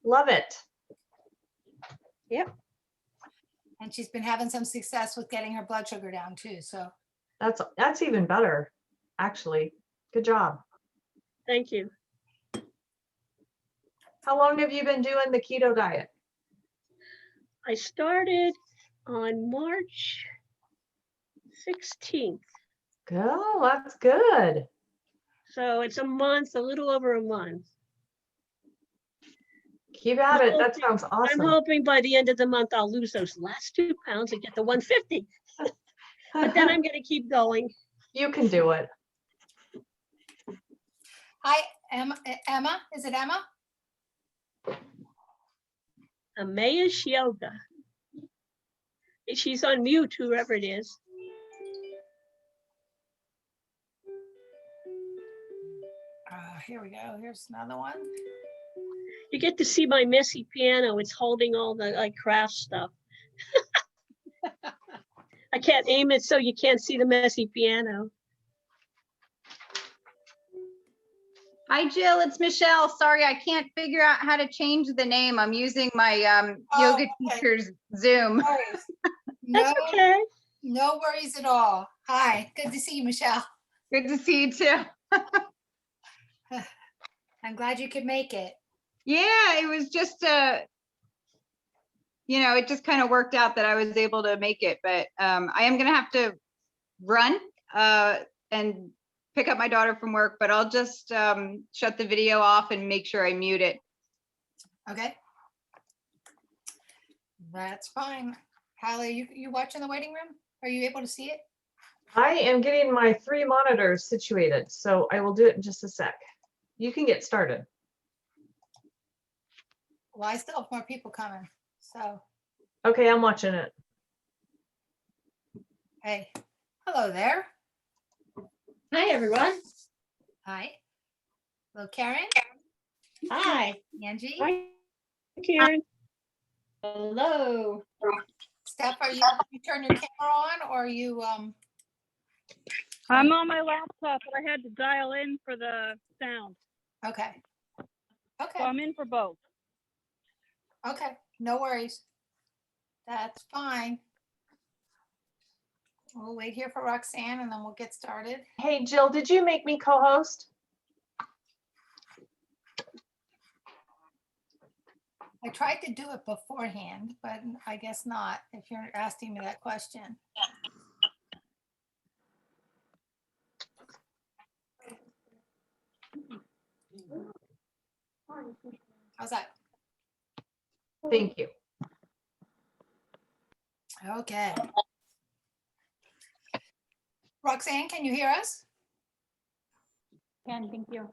Love it. Yep. And she's been having some success with getting her blood sugar down too. So That's even better, actually. Good job. Thank you. How long have you been doing the keto diet? I started on March 16th. Oh, that's good. So it's a month, a little over a month. Keep at it. That hoping- sounds I'm awesome. hoping by the end of the month, I'll lose those last 2 pounds and get to 150. But then I'm going to keep going. You can do it. hi, Emma. Is it Emma? Amayish Yoga. She's on mute, whoever it is. Here we go. Here's another one. You get to see my messy piano. It's holding all the like craft stuff. I can't aim it so you can't see the messy piano. Hi, Jill, it's Michelle. Sorry, I can't figure out how to change the name. I'm using my yoga okay. teacher's Zoom. No worries. That's okay. No worries at all. Hi, good to see you, Michelle. Good to see you too. I'm glad you could make it. Yeah, it was just it just kind of worked out that I was able to make it, but I am gonna have to run and pick up my daughter from work, but I'll just shut the video off and make sure I mute it. Okay. That's fine. Hallie, you watching the waiting room? Are you able to see it? I am getting my 3 monitors situated, so I will do it in just a sec. You can get started. Well, I still have more people coming. So, Okay, I'm watching it. hey, hello there. Hi, everyone. Hi. Hello, Karen. Hi. Angie. Hi, Karen. Hello. Steph, you turn your camera on or are you I'm on my laptop, but I had to dial in for the sound. okay. So Okay. I'm in for both. Okay. No worries. That's fine. We'll wait here for Roxanne and then we'll get started. Hey, Jill, did you make me co-host? I tried to do it beforehand, but I guess not if you're asking me that question. How's that? Thank you. Okay. Roxanne, can you hear us? Can, thank you.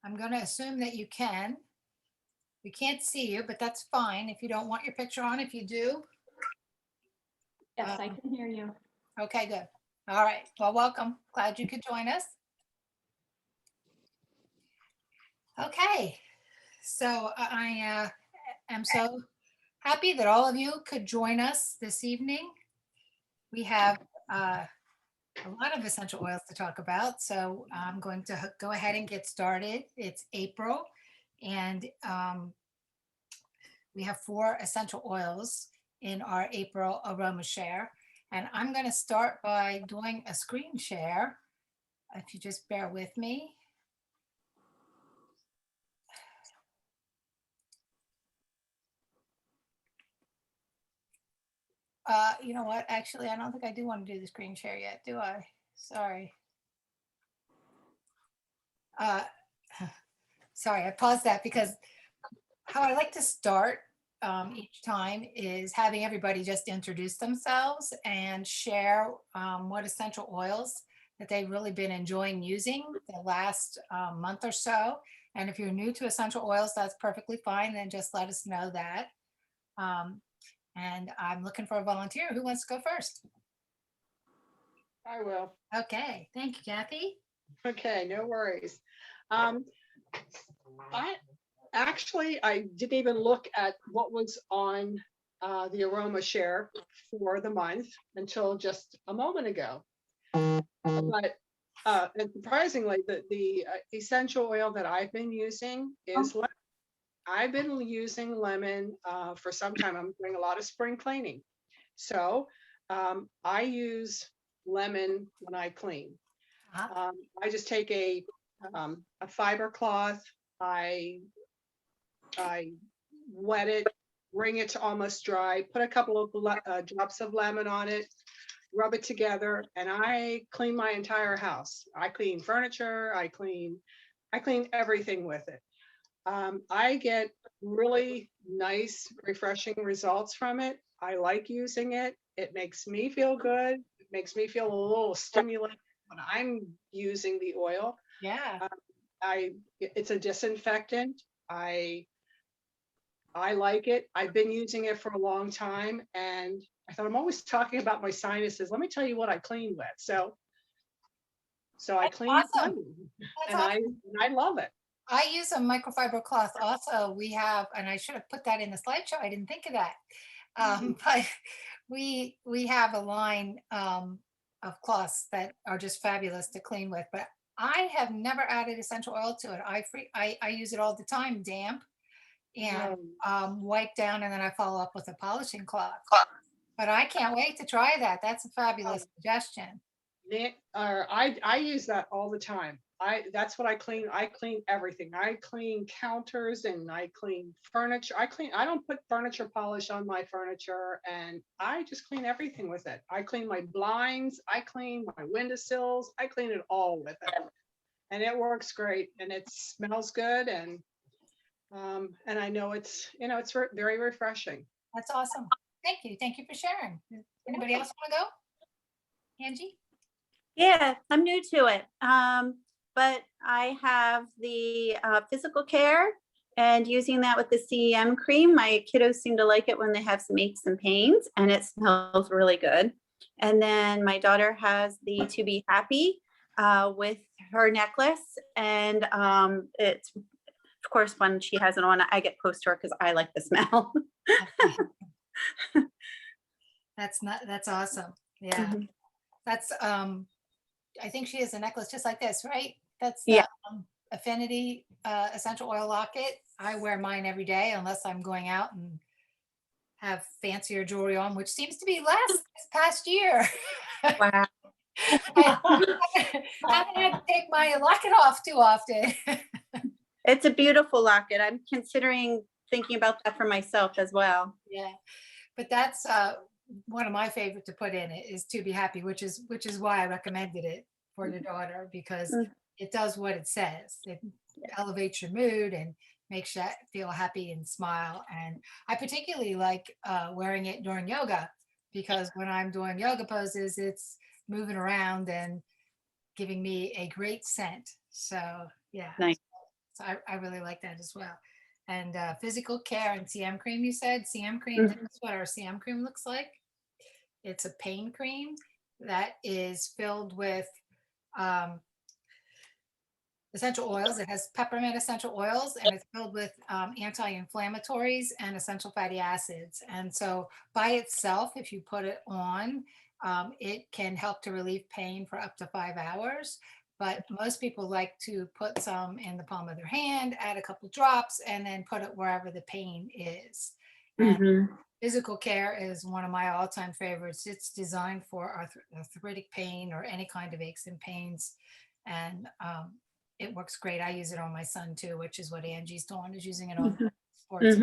I'm going to assume that you can. We can't see you, but that's fine if you don't want your picture on. If you do, Yes, I can hear you. okay, good. All right. Well, welcome. Glad you could join us. Okay. So I am so happy that all of you could join us this evening. We have a lot of essential oils to talk about. So I'm going to go ahead and get started. It's April and we have 4 essential oils in our April Aroma Share. And I'm going to start by doing a screen share. If you just bear with me. You know what? Actually, I don't think I do want to do the screen share yet, do I? Sorry. Sorry, I paused that because how I like to start each time is having everybody just introduce themselves and share what essential oils that they've really been enjoying using the last month or so. And if you're new to essential oils, that's perfectly fine. Then just let us know that. And I'm looking for a volunteer. Who wants to go first? I will. Okay, thank you, Kathy. Okay, no worries. I didn't even look at what was on the Aroma Share for the month until just a moment ago. But And surprisingly, the essential oil that I've been using is lemon. I've been using lemon for some time. I'm doing a lot of spring cleaning. So I use lemon when I clean. Uh-huh. I just take a fiber cloth, I wet it, wring it to almost dry, put a couple of drops of lemon on it, rub it together, and I clean my entire house. I clean furniture, I clean everything with it. I get really nice, refreshing results from it. I like using it. It makes me feel good. It makes me feel a little stimulated when I'm using the oil. Yeah. It's a disinfectant. I like it. I've been using it for a long time, and I thought I'm always talking about my sinuses. Let me tell you what I clean with. So I That's clean awesome. lemon, That's and awesome. I love it. I use a microfiber cloth also. We have, and I should have put that in the slideshow. I didn't think of that. But we have a line of cloths that are just fabulous to clean with. But I have never added essential oil to it. I use it all the time, damp and wipe down, and then I follow up with a polishing cloth. But I can't wait to try that. That's a fabulous suggestion. I use that all the time. That's what I clean. I clean everything. I clean counters and I clean furniture. I don't put furniture polish on my furniture, and I just clean everything with it. I clean my blinds, I clean my windowsills, I clean it all with it. And it works great, and it smells good, and I know it's very refreshing. That's awesome. Thank you. Thank you for sharing. Anybody else want to go? Angie? Yeah, I'm new to it. But I have the physical care and using that with the CEM cream. My kiddos seem to like it when they have some aches and pains, and it smells really good. And then my daughter has the To Be Happy with her necklace. And it's, of course, when she has it on, I get close to her because I like the smell. That's awesome. Yeah. That's I think she has a necklace just like this, right? That's the Affinity essential oil locket. I wear mine every day unless I'm going out and have fancier jewelry on, which seems to be less this past year. Wow. I haven't had to take my locket off too often. It's a beautiful locket. I'm considering thinking about that for myself as well. Yeah, but that's one of my favorite to put in it is To Be Happy, which is why I recommended it for your daughter, because it does what it says. It elevates your mood and makes you feel happy and smile. And I particularly like wearing it during yoga, because when I'm doing yoga poses, it's moving around and giving me a great scent. So yeah, Nice. so I really like that as well. And physical care and CM cream, you said CM cream. This is what our CM cream looks like. It's a pain cream that is filled with essential oils. It has peppermint essential oils, and it's filled with anti-inflammatories and essential fatty acids. And so by itself, if you put it on, it can help to relieve pain for up to 5 hours. But most people like to put some in the palm of their hand, add a couple drops, and then put it wherever the pain is. And physical care is one of my all-time favorites. It's designed for arthritic pain or any kind of aches and pains. And it works great. I use it on my son too, which is what Angie's doing, is using it on sports.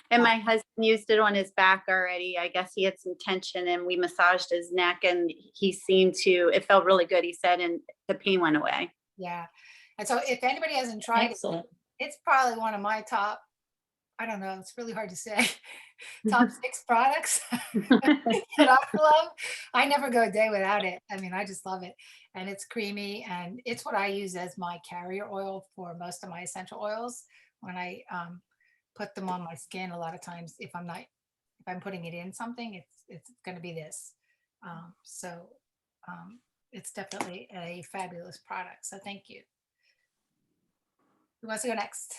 And my husband used it on his back already. I guess he had some tension, and we massaged his neck, and he seemed to, it felt really good, he said, and the pain went away. Yeah. And so if anybody hasn't tried it, it's probably one of my top, I don't know, it's really hard to say, top 6 products that I love. I never go a day without it. I mean, I just love it. And it's creamy, and it's what I use as my carrier oil for most of my essential oils. When I put them on my skin, a lot of times if I'm putting it in something, it's going to be this. It's definitely a fabulous product. So thank you. Who wants to go next?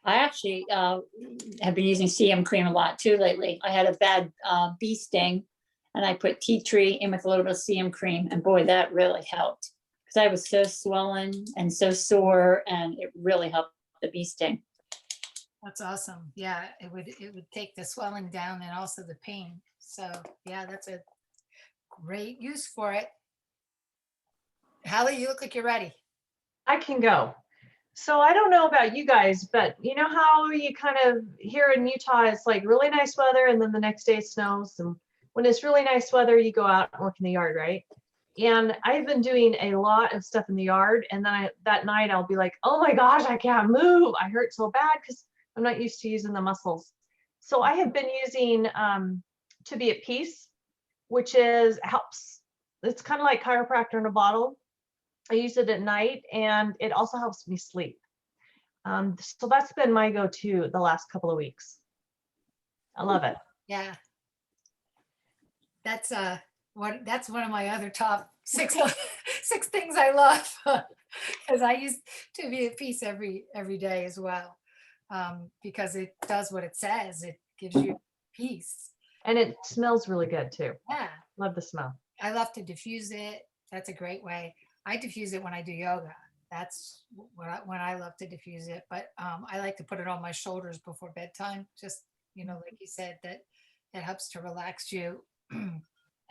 I actually have been using CM cream a lot too lately. I had a bad bee sting, and I put tea tree in with a little bit of CM cream, and boy, that really helped. because I was so swollen and so sore, and it really helped the bee sting. That's awesome. Yeah, it would take the swelling down and also the pain. So yeah, that's a great use for it. Hallie, you look like you're ready. I can go. So I don't know about you guys, but you know how you kind of here in Utah, it's like really nice weather and then the next day it snows. And when it's really nice weather, you go out and work in the yard, right? And I've been doing a lot of stuff in the yard. And then that night I'll be like, oh my gosh, I can't move. I hurt so bad because I'm not used to using the muscles. So I have been using To Be at Peace, which helps. It's kind of like chiropractor in a bottle. I use it at night and it also helps me sleep. So that's been my go-to the last couple of weeks. I love it. Yeah. That's one of my other top six things I love, because I use To Be at Peace every day as well, because it does what it says. It gives you peace. And it smells really good too. Yeah. Love the smell. I love to diffuse it. That's a great way. I diffuse it when I do yoga. That's when I love to diffuse it. But I like to put it on my shoulders before bedtime. Just, like you said, that it helps to relax you.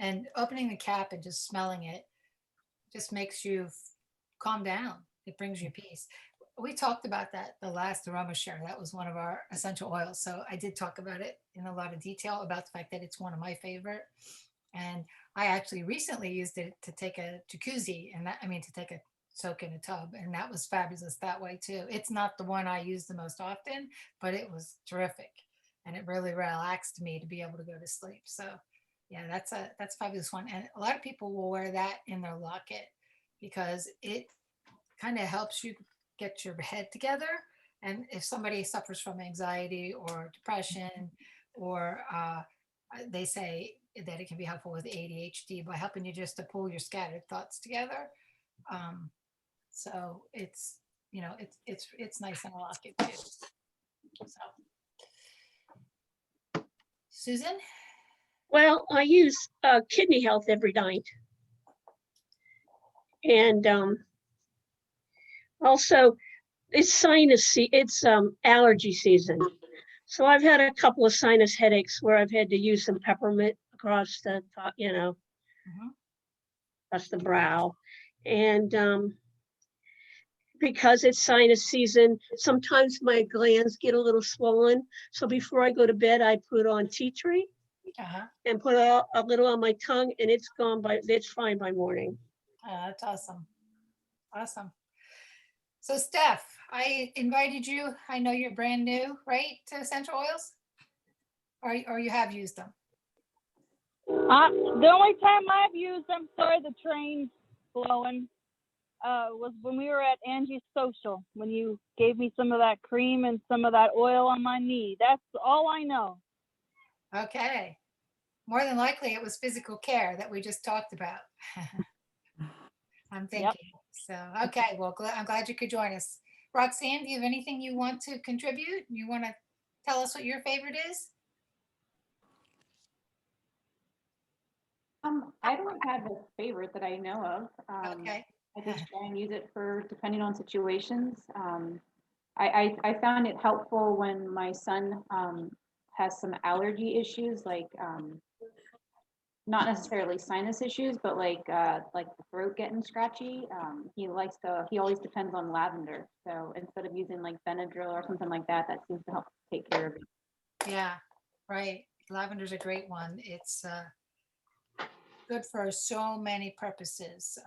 And opening the cap and just smelling it just makes you calm down. It brings you peace. We talked about that the last Aroma share. That was one of our essential oils. So I did talk about it in a lot of detail about the fact that it's one of my favorite. And I actually recently used it to take a jacuzzi, to take a soak in a tub, and that was fabulous that way too. It's not the one I use the most often, but it was terrific, and it really relaxed me to be able to go to sleep. So yeah, that's a fabulous one, and a lot of people will wear that in their locket because it kind of helps you get your head together. And if somebody suffers from anxiety or depression, or they say that it can be helpful with ADHD by helping you just to pull your scattered thoughts together. So it's nice in a locket too. So, Susan? Well, I use Kidney Health every night. And also it's allergy season. So I've had a couple of sinus headaches where I've had to use some peppermint across the top, across the brow. And because it's sinus season, sometimes my glands get a little swollen. So before I go to bed, I put on tea tree and put a little on my tongue, and it's fine by morning. That's awesome. Awesome. So Steph, I invited you. I know you're brand new, right, to essential oils? Or you have used them? The only time I've used them, sorry, the train's blowing, was when we were at Angie's Social, when you gave me some of that cream and some of that oil on my knee. That's all I know. Okay. More than likely it was physical care that we just talked about. I'm thinking. Yep. So, okay. Well, I'm glad you could join us. Roxanne, do you have anything you want to contribute? You want to tell us what your favorite is? I don't have a favorite that I know of. Okay. I just try and use it for depending on situations. I found it helpful when my son has some allergy issues, like not necessarily sinus issues, but like the throat getting scratchy. He always depends on lavender. So instead of using like Benadryl or something like that, that seems to help take care of it. Yeah, right. Lavender's a great one. It's good for so many purposes.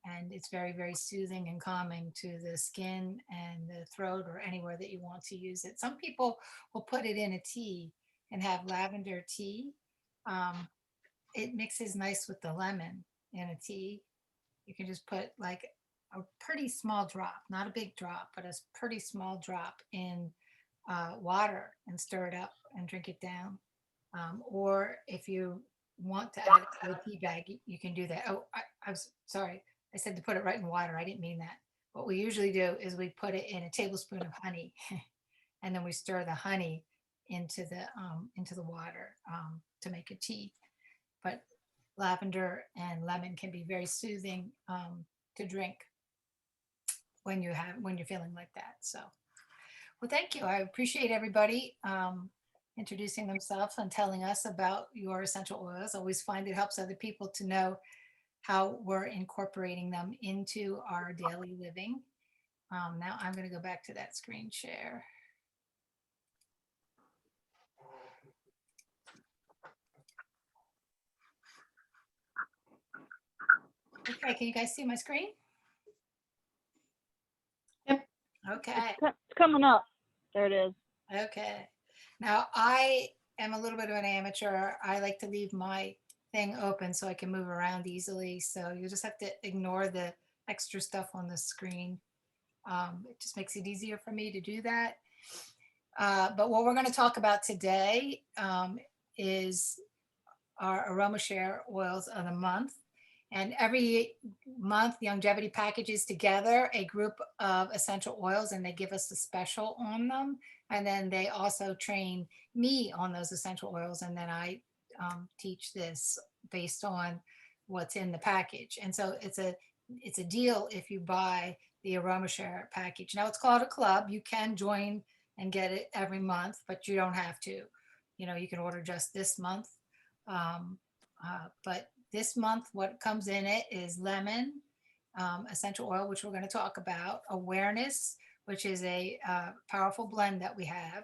And it's very, very soothing and calming to the skin and the throat or anywhere that you want to use it. Some people will put it in a tea and have lavender tea. It mixes nice with the lemon in a tea. You can just put like a pretty small drop, not a big drop, but a pretty small drop in water and stir it up and drink it down. Or if you want to add it to a tea bag, you can do that. Oh, I was sorry. I said to put it right in water. I didn't mean that. What we usually do is we put it in a tablespoon of honey and then we stir the honey into the water to make a tea. But lavender and lemon can be very soothing to drink when you're feeling like that. So, well, thank you. I appreciate everybody introducing themselves and telling us about your essential oils. I always find it helps other people to know how we're incorporating them into our daily living. Now I'm going to go back to that screen share. Okay, can you guys see my screen? Yep. Okay. It's coming up. There it is. Okay. Now I am a little bit of an amateur. I like to leave my thing open so I can move around easily. So you'll just have to ignore the extra stuff on the screen. It just makes it easier for me to do that. But what we're going to talk about today is our Aroma Share Oils of the month. And every month, Youngevity packages together a group of essential oils and they give us a special on them. And then they also train me on those essential oils. And then I teach this based on what's in the package. And so it's a deal if you buy the Aroma Share package. Now it's called a club. You can join and get it every month, but you don't have to. You know, you can order just this month. But this month, what comes in it is lemon essential oil, which we're going to talk about, awareness, which is a powerful blend that we have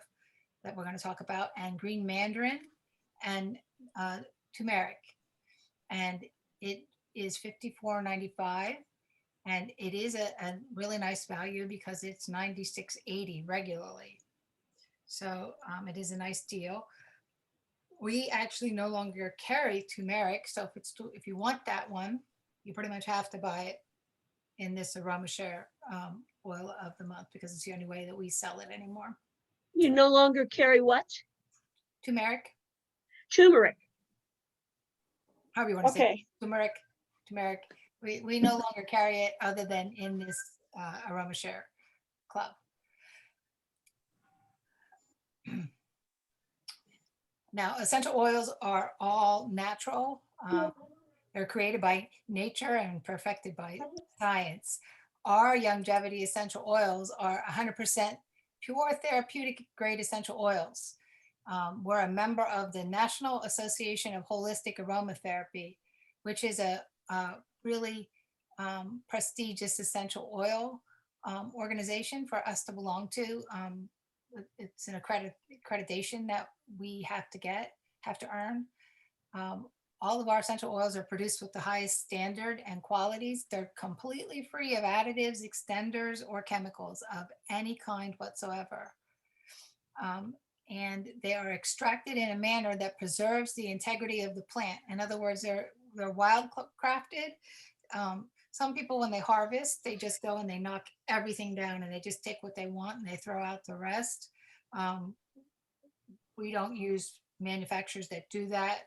that we're going to talk about, and green mandarin and turmeric. And it is $54.95. And it is a really nice value because it's $96.80 regularly. So it is a nice deal. We actually no longer carry turmeric. So if you want that one, you pretty much have to buy it in this Aroma Share oil of the month because it's the only way that we sell it anymore. You no longer carry what? Turmeric, Turmeric. however you want to say Okay. it. Turmeric. We no longer carry it other than in this Aroma Share club. Now, essential oils are all natural. They're created by nature and perfected by science. Our Youngevity essential oils are 100% pure therapeutic grade essential oils. We're a member of the National Association of Holistic Aromatherapy, which is a really prestigious essential oil organization for us to belong to. It's an accreditation that we have to earn. All of our essential oils are produced with the highest standard and qualities. They're completely free of additives, extenders, or chemicals of any kind whatsoever. And they are extracted in a manner that preserves the integrity of the plant. In other words, they're wild crafted. Some people, when they harvest, they just go and they knock everything down and they just take what they want and they throw out the rest. We don't use manufacturers that do that.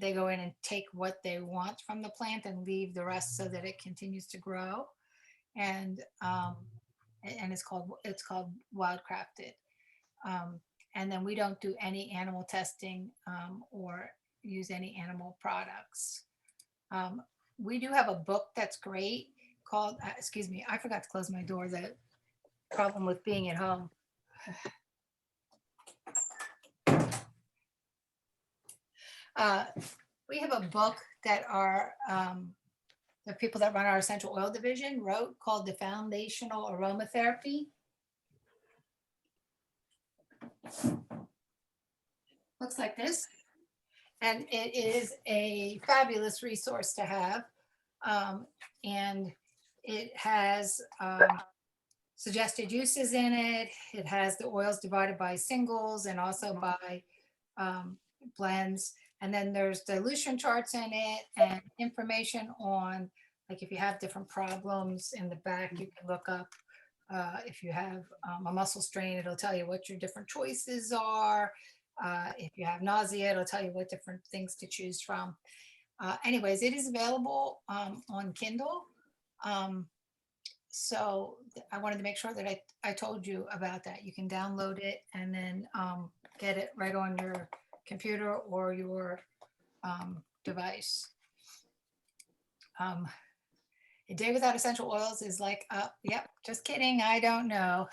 They go in and take what they want from the plant and leave the rest so that it continues to grow. And it's called wild crafted. And then we don't do any animal testing or use any animal products. We do have a book that's great called, excuse me, I forgot to close my door. The problem with being at home. We have a book that the people that run our essential oil division wrote called The Foundational Aromatherapy. Looks like this. And it is a fabulous resource to have. And it has suggested uses in it. It has the oils divided by singles and also by blends. And then there's dilution charts in it and information on, like if you have different problems in the back, you can look up. If you have a muscle strain, it'll tell you what your different choices are. If you have nausea, it'll tell you what different things to choose from. Anyways, it is available on Kindle. So I wanted to make sure that I told you about that. You can download it and then get it right on your computer or your device. A day without essential oils is like, yep, just kidding. I don't know.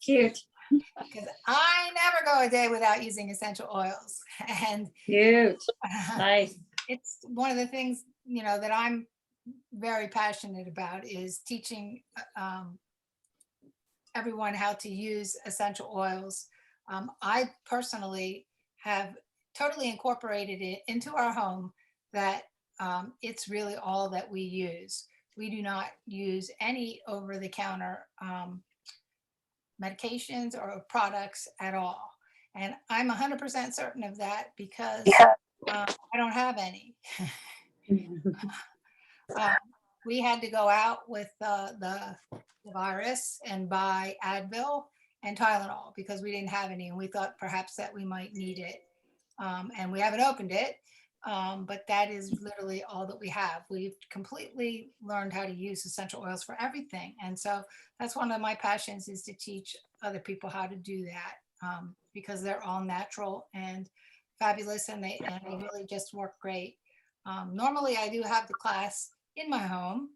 Cute, Because I never go a day without using essential oils. And cute, nice. it's one of the things, that I'm very passionate about is teaching everyone how to use essential oils. I personally have totally incorporated it into our home that it's really all that we use. We do not use any over-the-counter medications or products at all. And I'm 100% certain of that because I don't have any. We had to go out with the virus and buy Advil and Tylenol because we didn't have any, and we thought perhaps that we might need it. And we haven't opened it, but that is literally all that we have. We've completely learned how to use essential oils for everything. And so that's one of my passions, is to teach other people how to do that, because they're all natural and fabulous, and they really just work great. Normally I do have the class in my home,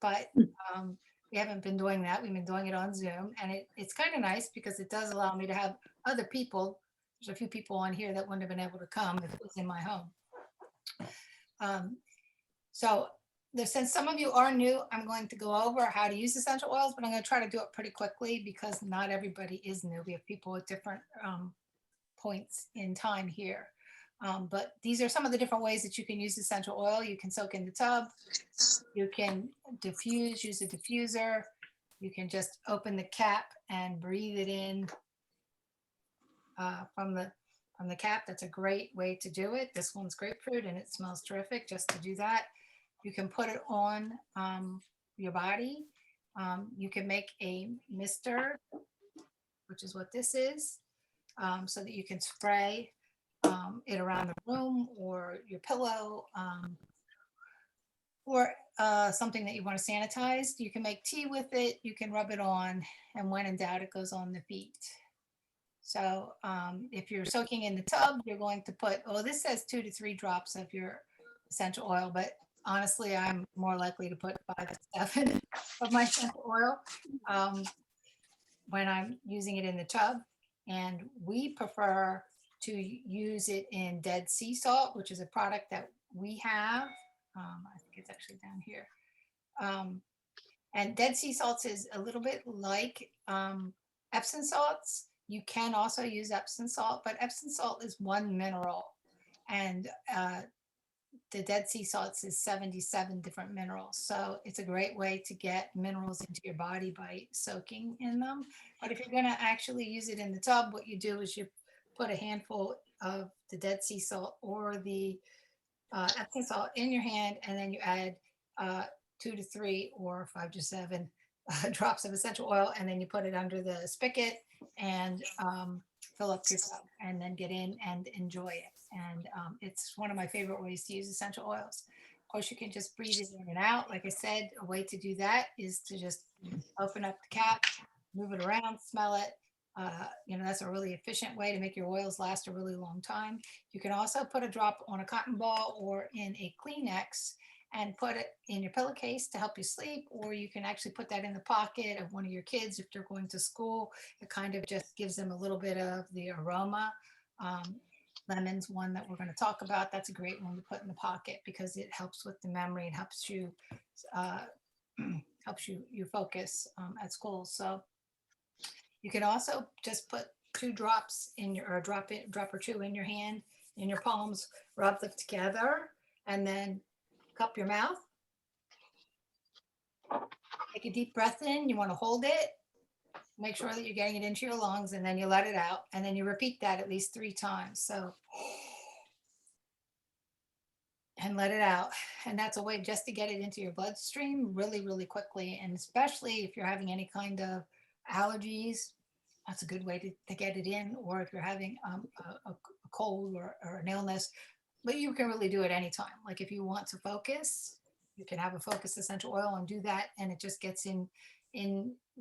but we haven't been doing that. We've been doing it on Zoom, and it's kind of nice because it does allow me to have other people. There's a few people on here that wouldn't have been able to come if it was in my home. So since some of you are new, I'm going to go over how to use essential oils, but I'm going to try to do it pretty quickly because not everybody is new. We have people at different points in time here. But these are some of the different ways that you can use essential oil. You can soak in the tub. You can diffuse, use a diffuser. You can just open the cap and breathe it in from the cap. That's a great way to do it. This one's grapefruit and it smells terrific just to do that. You can put it on your body. You can make a mister, which is what this is, so that you can spray it around the room or your pillow, or something that you want to sanitize. You can make tea with it. You can rub it on, and when in doubt, it goes on the feet. So if you're soaking in the tub, you're going to put, this says 2 to 3 drops of your essential oil, but honestly, I'm more likely to put 5 to 7 of my essential oil when I'm using it in the tub. And we prefer to use it in Dead Sea Salt, which is a product that we have. I think it's actually down here. And Dead Sea Salts is a little bit like Epsom salts. You can also use Epsom salt, but Epsom salt is one mineral, and the Dead Sea Salts is 77 different minerals. So it's a great way to get minerals into your body by soaking in them. But if you're going to actually use it in the tub, what you do is you put a handful of the Dead Sea Salt or the Epsom salt in your hand, and then you add 2 to 3 or 5 to 7 drops of essential oil, and then you put it under the spigot and fill up your tub, and then get in and enjoy it. And it's one of my favorite ways to use essential oils. Of course, you can just breathe it in and out. Like I said, a way to do that is to just open up the cap, move it around, smell it. That's a really efficient way to make your oils last a really long time. You can also put a drop on a cotton ball or in a Kleenex and put it in your pillowcase to help you sleep, or you can actually put that in the pocket of one of your kids if they're going to school. It kind of just gives them a little bit of the aroma. Lemon's one that we're going to talk about. That's a great one to put in the pocket because it helps with the memory and helps you focus at school. So you can also just put 2 drops in your, or a drop or 2 in your hand, in your palms, rub them together, and then cup your mouth. Take a deep breath in. You want to hold it. Make sure that you're getting it into your lungs, and then you let it out, and then you repeat that at least 3 times. So, and let it out. And that's a way just to get it into your bloodstream really, really quickly. And especially if you're having any kind of allergies, that's a good way to get it in. Or if you're having a cold or an illness, but you can really do it anytime. Like if you want to focus, you can have a focus essential oil and do that, and it just gets in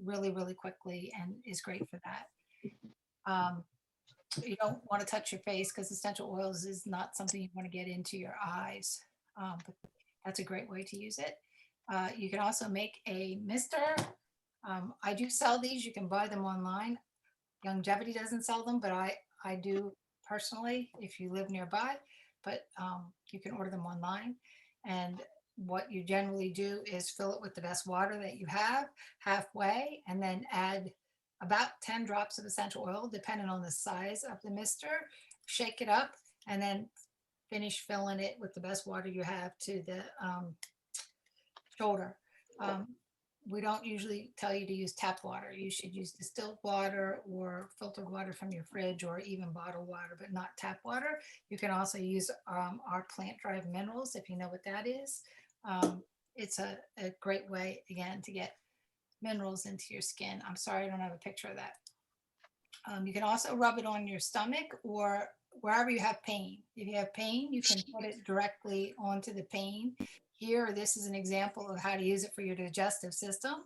really, really quickly and is great for that. You don't want to touch your face because essential oils is not something you want to get into your eyes. But That's a great way to use it. You can also make a mister. I do sell these. You can buy them online. Youngevity doesn't sell them, but I do personally if you live nearby. But you can order them online. And what you generally do is fill it with the best water that you have halfway, and then add about 10 drops of essential oil, depending on the size of the mister. Shake it up, and then finish filling it with the best water you have to the shoulder. We don't usually tell you to use tap water. You should use distilled water or filtered water from your fridge, or even bottled water, but not tap water. You can also use our plant-derived minerals, if you know what that is. It's a great way, again, to get minerals into your skin. I'm sorry, I don't have a picture of that. You can also rub it on your stomach or wherever you have pain. If you have pain, you can put it directly onto the pain. Here, this is an example of how to use it for your digestive system,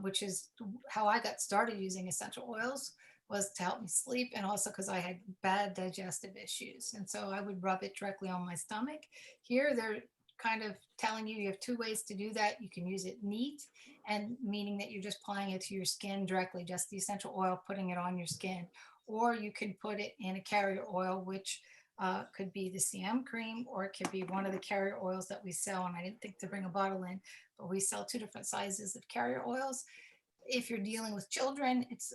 which is how I got started using essential oils, was to help me sleep, and also because I had bad digestive issues. And so I would rub it directly on my stomach. Here, they're kind of telling you have 2 ways to do that. You can use it neat, and meaning that you're just applying it to your skin directly, just the essential oil, putting it on your skin. Or you can put it in a carrier oil, which could be the CM cream, or it could be one of the carrier oils that we sell. And I didn't think to bring a bottle in, but we sell 2 different sizes of carrier oils. If you're dealing with children, it's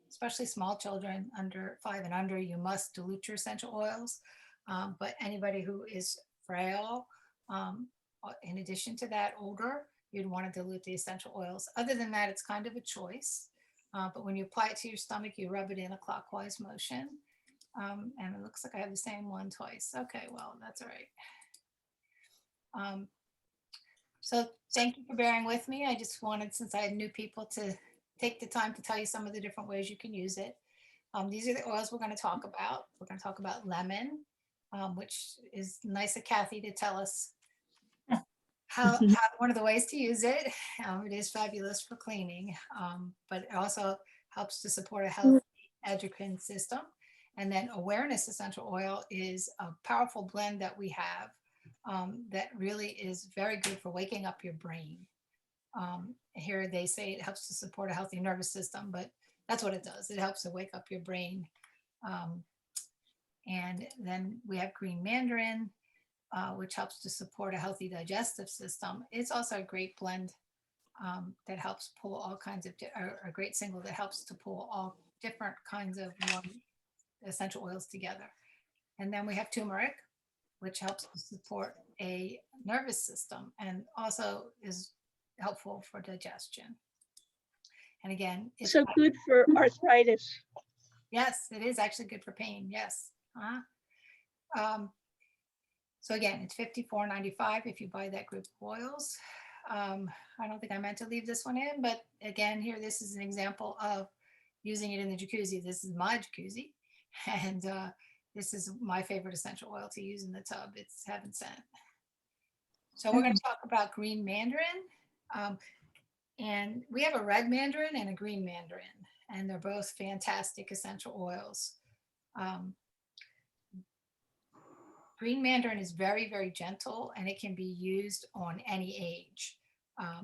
especially small children under 5 and under, you must dilute your essential oils. But anybody who is frail, in addition to that, older, you'd want to dilute the essential oils. Other than that, it's kind of a choice. But when you apply it to your stomach, you rub it in a clockwise motion. And it looks like I have the same one twice. Okay, well, that's all right. So thank you for bearing with me. I just wanted, since I had new people, to take the time to tell you some of the different ways you can use it. These are the oils we're going to talk about. We're going to talk about lemon, which is nice of Kathy to tell us how one of the ways to use it. It is fabulous for cleaning, but it also helps to support a healthy endocrine system. And then awareness essential oil is a powerful blend that we have that really is very good for waking up your brain. Here they say it helps to support a healthy nervous system, but that's what it does. It helps to wake up your brain. And then we have green mandarin, which helps to support a healthy digestive system. It's also a great blend that helps pull all kinds of, a great single that helps to pull all different kinds of essential oils together. And then we have turmeric, which helps to support a nervous system and also is helpful for digestion. And again, it's So good for arthritis. Yes, it is actually good for pain. Yes. So again, it's $54.95 if you buy that group of oils. I don't think I meant to leave this one in, but again, here, this is an example of using it in the jacuzzi. This is my jacuzzi, and this is my favorite essential oil to use in the tub. It's heaven sent. So we're going to talk about green mandarin. And we have a red mandarin and a green mandarin, and they're both fantastic essential oils. Green mandarin is very, very gentle, and it can be used on any age.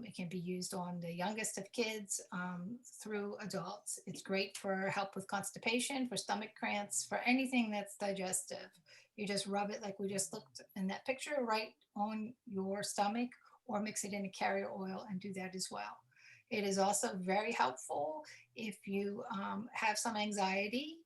It can be used on the youngest of kids through adults. It's great for help with constipation, for stomach cramps, for anything that's digestive. You just rub it like we just looked in that picture right on your stomach, or mix it in a carrier oil and do that as well. It is also very helpful if you have some anxiety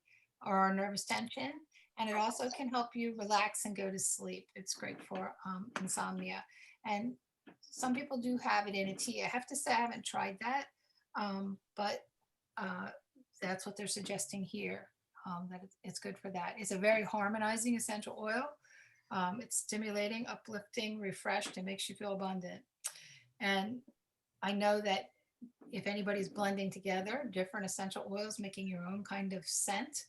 or nervous tension, and it also can help you relax and go to sleep. It's great for insomnia. And some people do have it in a tea. I have to say I haven't tried that, but that's what they're suggesting here, that it's good for that. It's a very harmonizing essential oil. It's stimulating, uplifting, refreshed, and makes you feel abundant. And I know that if anybody's blending together different essential oils, making your own kind of scent,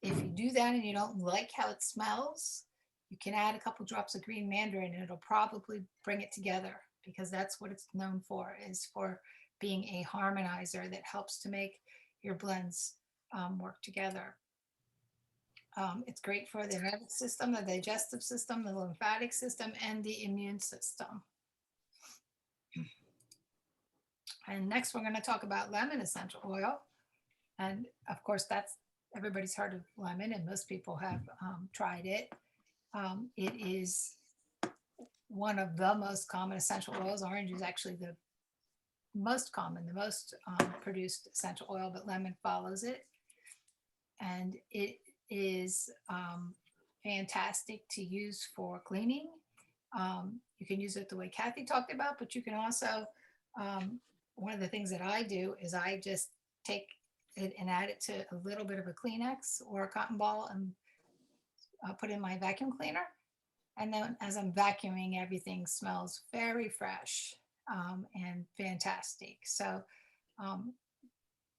if you do that and you don't like how it smells, you can add a couple drops of green mandarin and it'll probably bring it together, because that's what it's known for, is for being a harmonizer that helps to make your blends work together. It's great for the nervous system, the digestive system, the lymphatic system, and the immune system. And next, we're going to talk about lemon essential oil. And of course, that's everybody's heard of lemon, and most people have tried it. It is one of the most common essential oils. Orange is actually the most common, the most produced essential oil, but lemon follows it. And it is fantastic to use for cleaning. You can use it the way Kathy talked about, but you can also, one of the things that I do is I just take it and add it to a little bit of a Kleenex or a cotton ball and put in my vacuum cleaner. And then as I'm vacuuming, everything smells very fresh and fantastic. So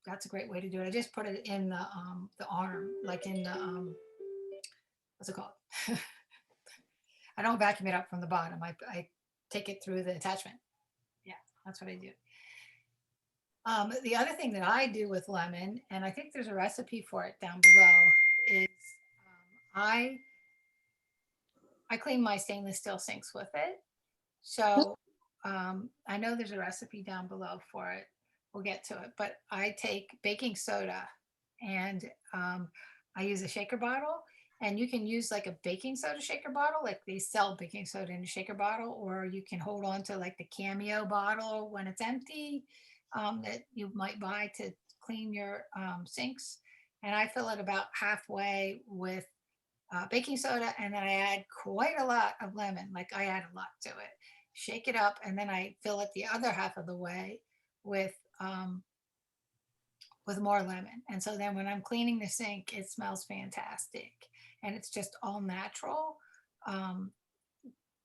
that's a great way to do it. I just put it in the arm, like in the, what's it called? I don't vacuum it up from the bottom. I take it through the attachment. Yeah, that's what I do. The other thing that I do with lemon, and I think there's a recipe for it down below, is I clean my stainless steel sinks with it. So I know there's a recipe down below for it. We'll get to it, but I take baking soda and I use a shaker bottle, and you can use like a baking soda shaker bottle, like they sell baking soda in a shaker bottle, or you can hold on to like the Cameo bottle when it's empty that you might buy to clean your sinks. And I fill it about halfway with baking soda, and then I add quite a lot of lemon. Like I add a lot to it, shake it up, and then I fill it the other half of the way with more lemon. And so then when I'm cleaning the sink, it smells fantastic, and it's just all natural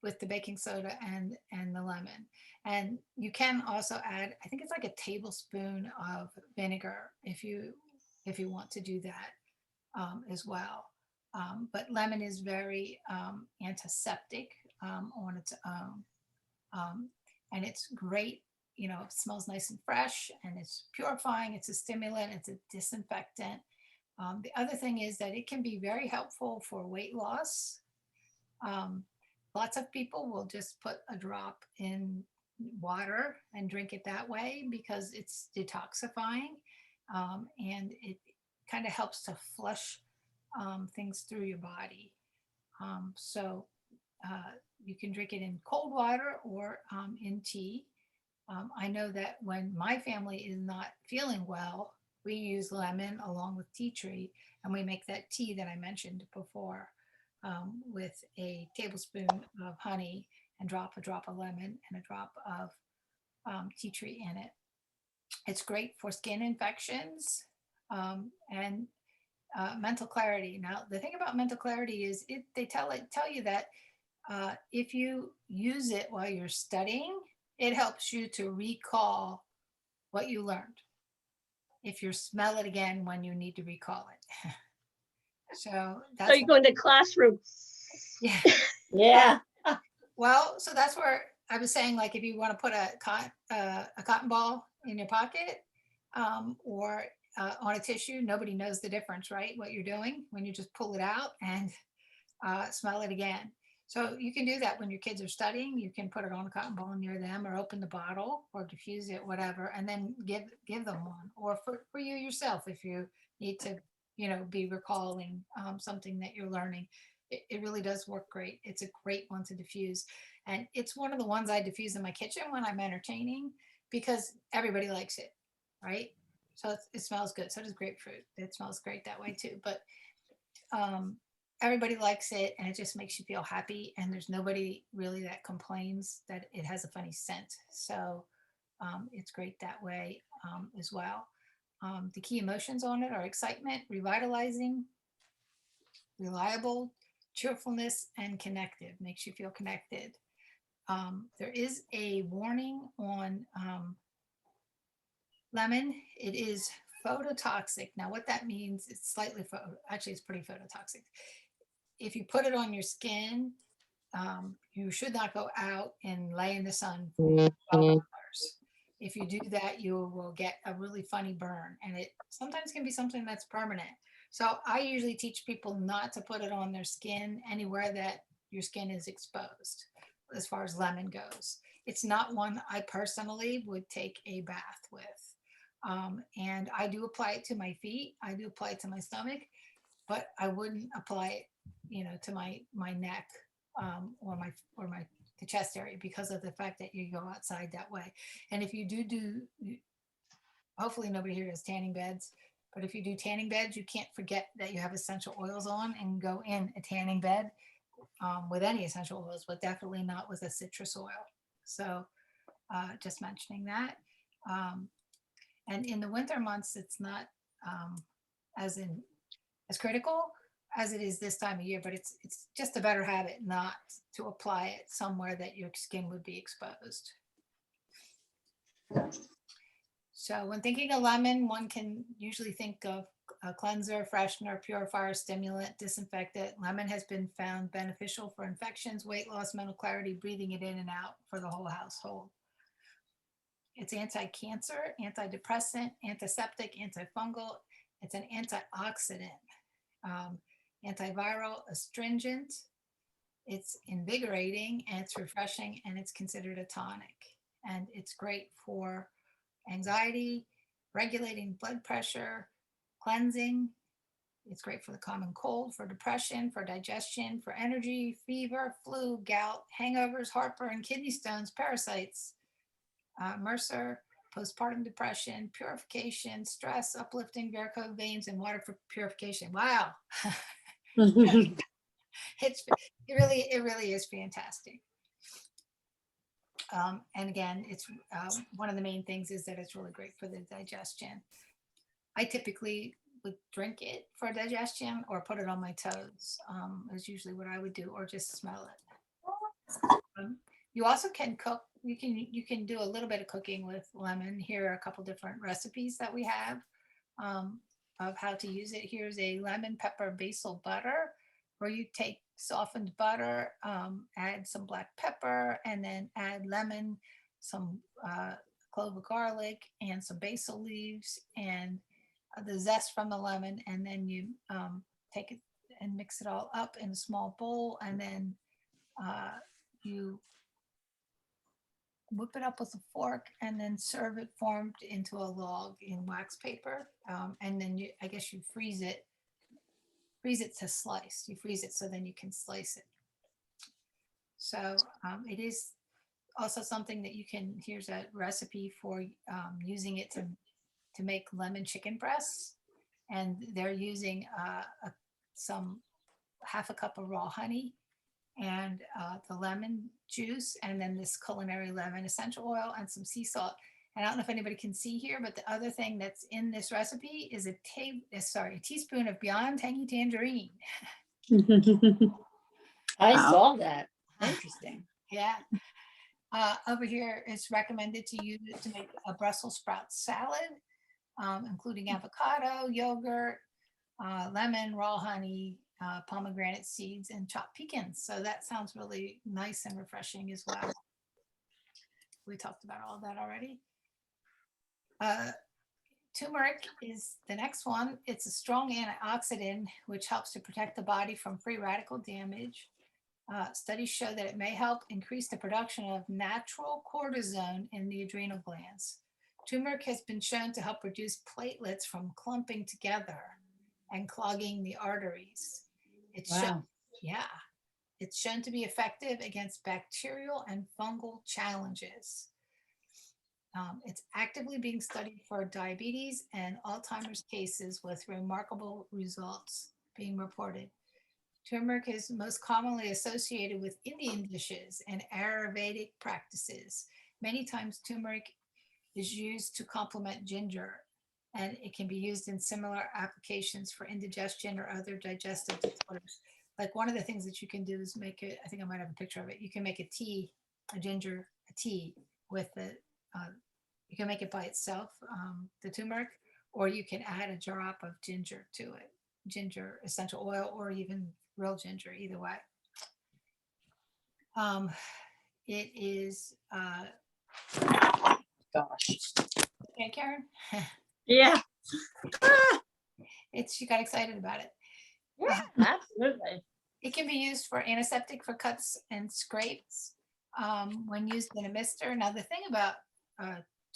with the baking soda and the lemon. And you can also add, I think it's like a tablespoon of vinegar if you want to do that as well. But lemon is very antiseptic on its own. And it's great, you know, it smells nice and fresh, and it's purifying, it's a stimulant, it's a disinfectant. The other thing is that it can be very helpful for weight loss. Lots of people will just put a drop in water and drink it that way because it's detoxifying, and it kind of helps to flush things through your body. So you can drink it in cold water or in tea. I know that when my family is not feeling well, we use lemon along with tea tree, and we make that tea that I mentioned before with a tablespoon of honey and drop a drop of lemon and a drop of tea tree in it. It's great for skin infections and mental clarity. Now, the thing about mental clarity is they tell you that if you use it while you're studying, it helps you to recall what you learned. If you smell it again when you need to recall it. So that's So you go into classroom. yeah. Yeah. Well, so that's where I was saying, like, if you want to put a cotton ball in your pocket or on a tissue, nobody knows the difference, right? What you're doing when you just pull it out and smell it again. So you can do that when your kids are studying. You can put it on a cotton ball near them, or open the bottle, or diffuse it, whatever, and then give them one. Or for you yourself, if you need to, you know, be recalling something that you're learning. It really does work great. It's a great one to diffuse, and it's one of the ones I diffuse in my kitchen when I'm entertaining because everybody likes it, right? So it smells good. So does grapefruit. It smells great that way too. But everybody likes it, and it just makes you feel happy, and there's nobody really that complains that it has a funny scent. So it's great that way as well. The key emotions on it are excitement, revitalizing, reliable, cheerfulness, and connected. Makes you feel connected. There is a warning on lemon. It is phototoxic. Now, what that means, it's slightly, actually, it's pretty phototoxic. If you put it on your skin, you should not go out and lay in the sun for 12 hours. If you do that, you will get a really funny burn, and it sometimes can be something that's permanent. So I usually teach people not to put it on their skin anywhere that your skin is exposed as far as lemon goes. It's not one I personally would take a bath with. And I do apply it to my feet. I do apply it to my stomach, but I wouldn't apply it, you know, to my neck or the chest area because of the fact that you go outside that way. And if you do, hopefully nobody here does tanning beds, but if you do tanning beds, you can't forget that you have essential oils on and go in a tanning bed with any essential oils, but definitely not with a citrus oil. So just mentioning that. And in the winter months, it's not as critical as it is this time of year, but it's just a better habit not to apply it somewhere that your skin would be exposed. So when thinking of lemon, one can usually think of a cleanser, freshener, purifier, stimulant, disinfectant. Lemon has been found beneficial for infections, weight loss, mental clarity, breathing it in and out for the whole household. It's anti-cancer, antidepressant, antiseptic, antifungal. It's an antioxidant, antiviral, astringent. It's invigorating and it's refreshing and it's considered a tonic. And it's great for anxiety, regulating blood pressure, cleansing. It's great for the common cold, for depression, for digestion, for energy, fever, flu, gout, hangovers, heartburn, kidney stones, parasites, MRSA, postpartum depression, purification, stress, uplifting, varicose veins, and water for purification. Wow. It really is fantastic. And again, it's one of the main things is that it's really great for the digestion. I typically would drink it for digestion or put it on my toes is usually what I would do, or just smell it. You also can cook. You can do a little bit of cooking with lemon. Here are a couple different recipes that we have of how to use it. Here's a lemon pepper basil butter, where you take softened butter, add some black pepper, and then add lemon, some clove of garlic, and some basil leaves, and the zest from the lemon, and then you take it and mix it all up in a small bowl, and then you whip it up with a fork and then serve it formed into a log in wax paper. And then I guess you freeze it to slice. You freeze it so then you can slice it. So it is also something that you can, here's a recipe for using it to make lemon chicken breasts. And they're using half a cup of raw honey and the lemon juice, and then this culinary lemon essential oil and some sea salt. And I don't know if anybody can see here, but the other thing that's in this recipe is a teaspoon of Beyond Tangy Tangerine. I saw that. Interesting. Yeah. Over here, it's recommended to use it to make a Brussels sprout salad, including avocado, yogurt, lemon, raw honey, pomegranate seeds, and chopped pecans. So that sounds really nice and refreshing as well. We talked about all that already. Turmeric is the next one. It's a strong antioxidant, which helps to protect the body from free radical damage. Studies show that it may help increase the production of natural cortisone in the adrenal glands. Turmeric has been shown to help reduce platelets from clumping together and clogging the arteries. It's shown to be effective against bacterial and fungal challenges. It's actively being studied for diabetes and Alzheimer's cases, with remarkable results being reported. Turmeric is most commonly associated with Indian dishes and Ayurvedic practices. Many times turmeric is used to complement ginger, and it can be used in similar applications for indigestion or other digestive disorders. Like one of the things that you can do is make it, I think I might have a picture of it. You can make a ginger tea with it. You can make it by itself, the turmeric, or you can add a drop of ginger to it, ginger essential oil, or even real ginger, either way. It is, Gosh. okay, Karen? Yeah. It She got excited about it. Yeah, absolutely. It can be used for antiseptic for cuts and scrapes when used in a mister. Now, the thing about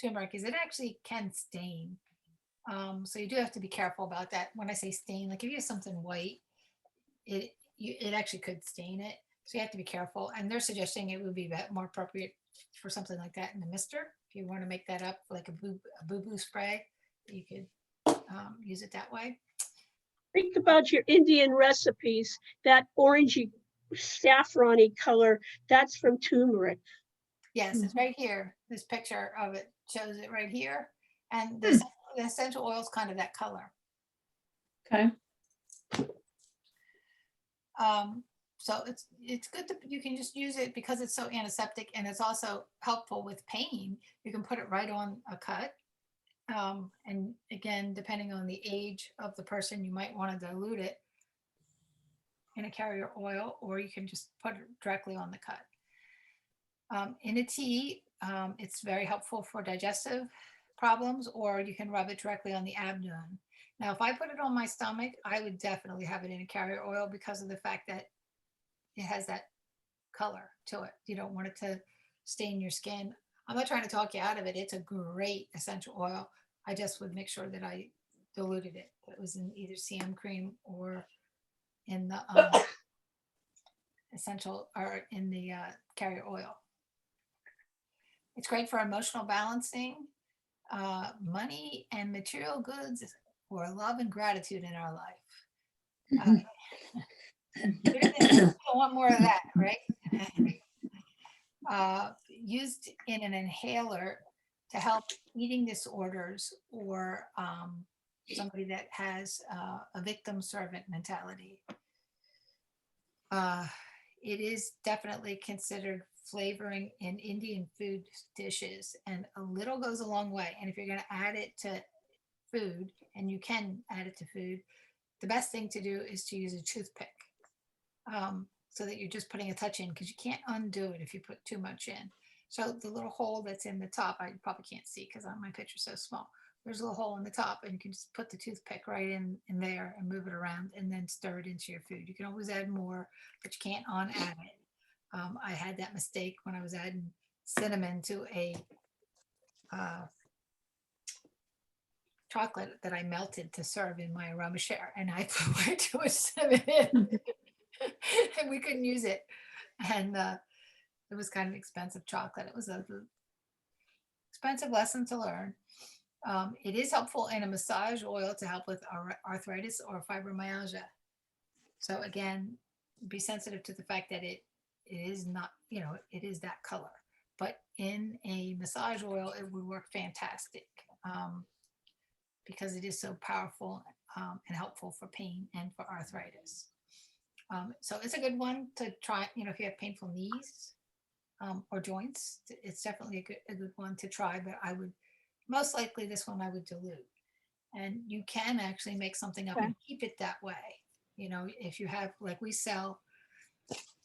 turmeric is it actually can stain. So you do have to be careful about that. When I say stain, like if you have something white, it actually could stain it. So you have to be careful. And they're suggesting it would be more appropriate for something like that in the mister. If you want to make that up like a boo-boo spray, you could use it that way. Think about your Indian recipes, that orangey saffrony color, that's from turmeric. Yes, it's right here. This picture of it shows it right here. And the essential oil is kind of that color. Okay. So it's good to, you can just use it because it's so antiseptic and it's also helpful with pain. You can put it right on a cut. And again, depending on the age of the person, you might want to dilute it in a carrier oil, or you can just put it directly on the cut. In a tea, it's very helpful for digestive problems, or you can rub it directly on the abdomen. Now, if I put it on my stomach, I would definitely have it in a carrier oil because of the fact that it has that color to it. You don't want it to stain your skin. I'm not trying to talk you out of it. It's a great essential oil. I just would make sure that I diluted it. It was in either CM cream or in the essential or in the carrier oil. It's great for emotional balancing, money and material goods, or love and gratitude in our life. I want more of that, right? Used in an inhaler to help eating disorders or somebody that has a victim servant mentality. It is definitely considered flavoring in Indian food dishes, and a little goes a long way. And if you're going to add it to food, and you can add it to food, the best thing to do is to use a toothpick, so that you're just putting a touch in, because you can't undo it if you put too much in. So the little hole that's in the top, I probably can't see because my picture's so small. There's a little hole in the top, and you can just put the toothpick right in there and move it around and then stir it into your food. You can always add more, but you can't add it. I had that mistake when I was adding cinnamon to a chocolate that I melted to serve in my aroma share, and I put way too much cinnamon in. And we couldn't use it. And it was kind of expensive chocolate. It was an expensive lesson to learn. It is helpful in a massage oil to help with arthritis or fibromyalgia. So again, be sensitive to the fact that it is not, it is that color. But in a massage oil, it would work fantastic because it is so powerful and helpful for pain and for arthritis. So it's a good one to try, if you have painful knees or joints, it's definitely a good one to try, but I would, most likely this one I would dilute. And you can actually make something up and keep it that way. If you have, like we sell,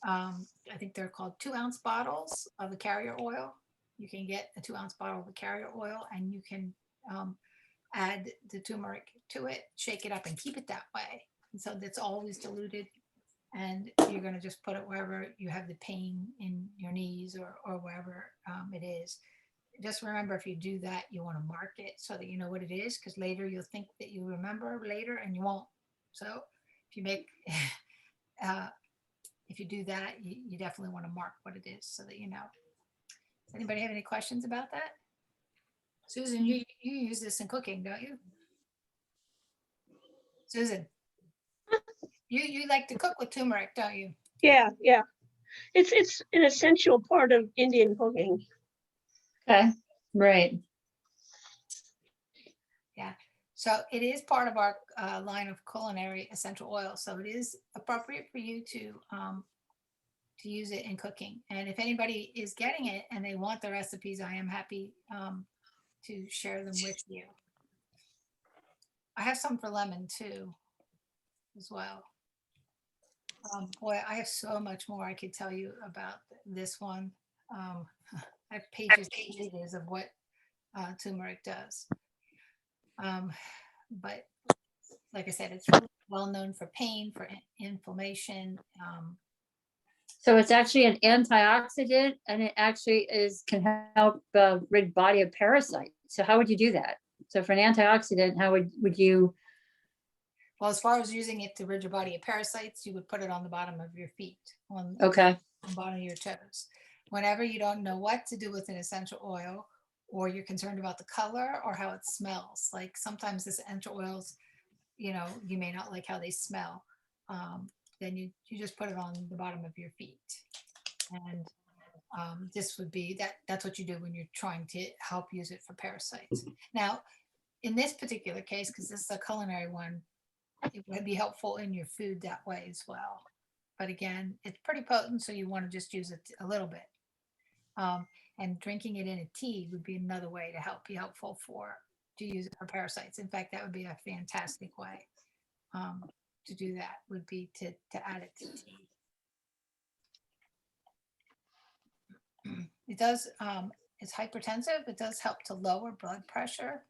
I think they're called 2-ounce bottles of the carrier oil. You can get a 2-ounce bottle of the carrier oil, and you can add the turmeric to it, shake it up and keep it that way. And so that's always diluted. And you're going to just put it wherever you have the pain in your knees or wherever it is. Just remember, if you do that, you want to mark it so that you know what it is, because later you'll think that you remember later and you won't. So if you make, if you do that, you definitely want to mark what it is so that you know. Does anybody have any questions about that? Susan, you use this in cooking, don't you? Susan? You like to cook with turmeric, don't you? Yeah. It's an essential part of Indian cooking. Okay, right. Yeah. So it is part of our line of culinary essential oils. So it is appropriate for you to use it in cooking. And if anybody is getting it and they want the recipes, I am happy to share them with you. I have some for lemon too, as well. Boy, I have so much more I could tell you about this one. I have pages and pages of what turmeric does. But like I said, it's really well known for pain, for inflammation. So it's actually an antioxidant, and it actually can help rid body of parasites. So how would you do that? So for an antioxidant, how would you? Well, as far as using it to rid your body of parasites, you would put it on the bottom of your feet, on Okay. the bottom of your toes. Whenever you don't know what to do with an essential oil, or you're concerned about the color or how it smells, like sometimes essential oils, you know, you may not like how they smell, then you just put it on the bottom of your feet. And this would be that's what you do when you're trying to help use it for parasites. Now, in this particular case, because this is a culinary one, it would be helpful in your food that way as well. But again, it's pretty potent, so you want to just use it a little bit. And drinking it in a tea would be another way to be helpful to use it for parasites. In fact, that would be a fantastic way to do that, would be to add it to tea. It does, it's hypertensive. It does help to lower blood pressure.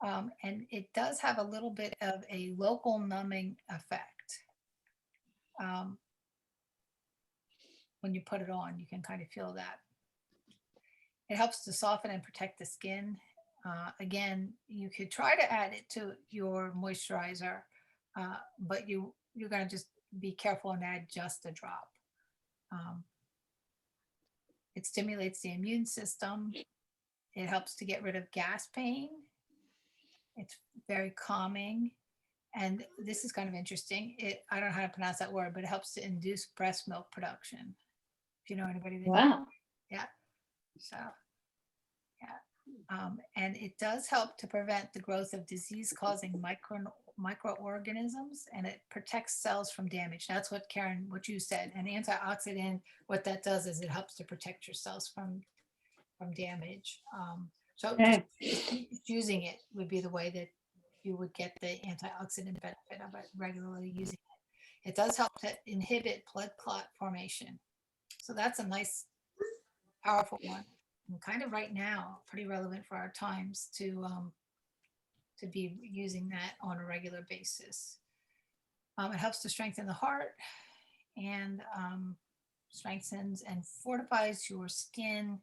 And it does have a little bit of a local numbing effect. When you put it on, you can kind of feel that. It helps to soften and protect the skin. Again, you could try to add it to your moisturizer, but you're going to just be careful and add just a drop. It stimulates the immune system. It helps to get rid of gas pain. It's very calming. And this is kind of interesting. I don't know how to pronounce that word, but it helps to induce breast milk production. If you know anybody that Wow. Yeah. So, yeah. And it does help to prevent the growth of disease-causing microorganisms, and it protects cells from damage. That's what, Karen, what you said. An antioxidant, what that does is it helps to protect your cells from damage. So just using it would be the way that you would get the antioxidant benefit of it, regularly using it. It does help to inhibit blood clot formation. So that's a nice, powerful one. And kind of right now, pretty relevant for our times to be using that on a regular basis. It helps to strengthen the heart and strengthens and fortifies your skin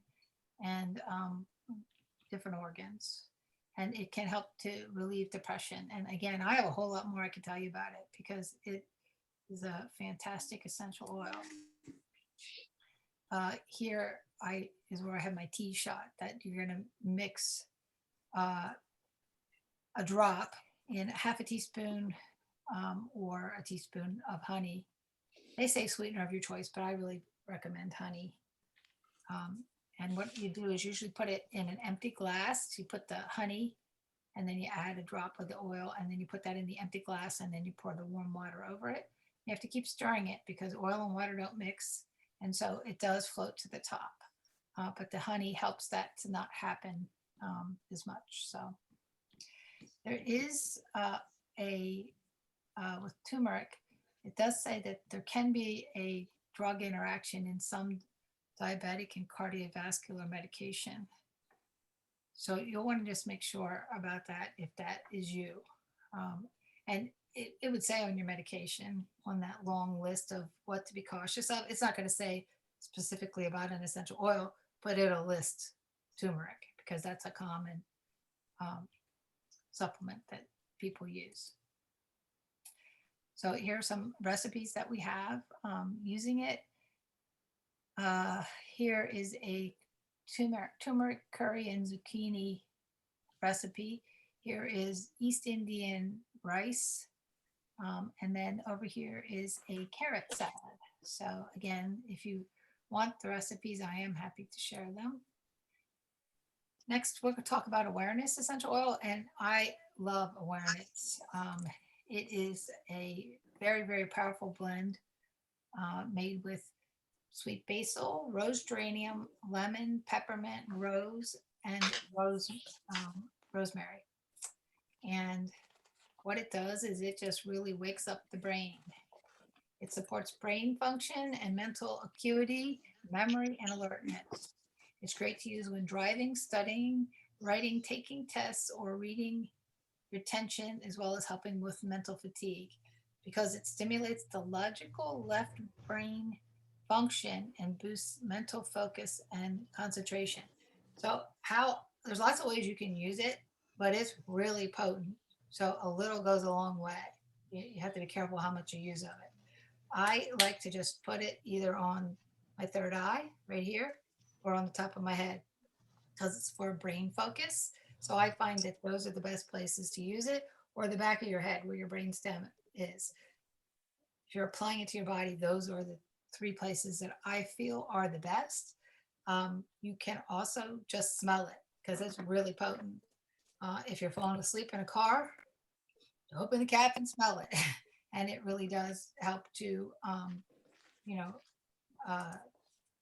and different organs. And it can help to relieve depression. And again, I have a whole lot more I can tell you about it because it is a fantastic essential oil. Here is where I have my tea shot that you're going to mix a drop in half a teaspoon or a teaspoon of honey. They say sweetener of your choice, but I really recommend honey. And what you do is usually put it in an empty glass. You put the honey and then you add a drop of the oil and then you put that in the empty glass and then you pour the warm water over it. You have to keep stirring it because oil and water don't mix. And so it does float to the top. But the honey helps that to not happen as much. So there is with turmeric, it does say that there can be a drug interaction in some diabetic and cardiovascular medication. So you'll want to just make sure about that if that is you. And it would say on your medication, on that long list of what to be cautious of, it's not going to say specifically about an essential oil, but it'll list turmeric because that's a common supplement that people use. So here are some recipes that we have using it. Here is a turmeric curry and zucchini recipe. Here is East Indian rice. And then over here is a carrot salad. So again, if you want the recipes, I am happy to share them. Next, we're going to talk about awareness essential oil, and I love awareness. It is a very, very powerful blend made with sweet basil, rose geranium, lemon, peppermint, rose, and rosemary. And what it does is it just really wakes up the brain. It supports brain function and mental acuity, memory, and alertness. It's great to use when driving, studying, writing, taking tests, or reading your tension, as well as helping with mental fatigue, because it stimulates the logical left brain function and boosts mental focus and concentration. So there's lots of ways you can use it, but it's really potent. So a little goes a long way. You have to be careful how much you use of it. I like to just put it either on my third eye right here or on the top of my head because it's for brain focus. So I find that those are the best places to use it, or the back of your head where your brain stem is. If you're applying it to your body, those are the 3 places that I feel are the best. You can also just smell it because it's really potent. If you're falling asleep in a car, open the cap and smell it. And it really does help to, you know,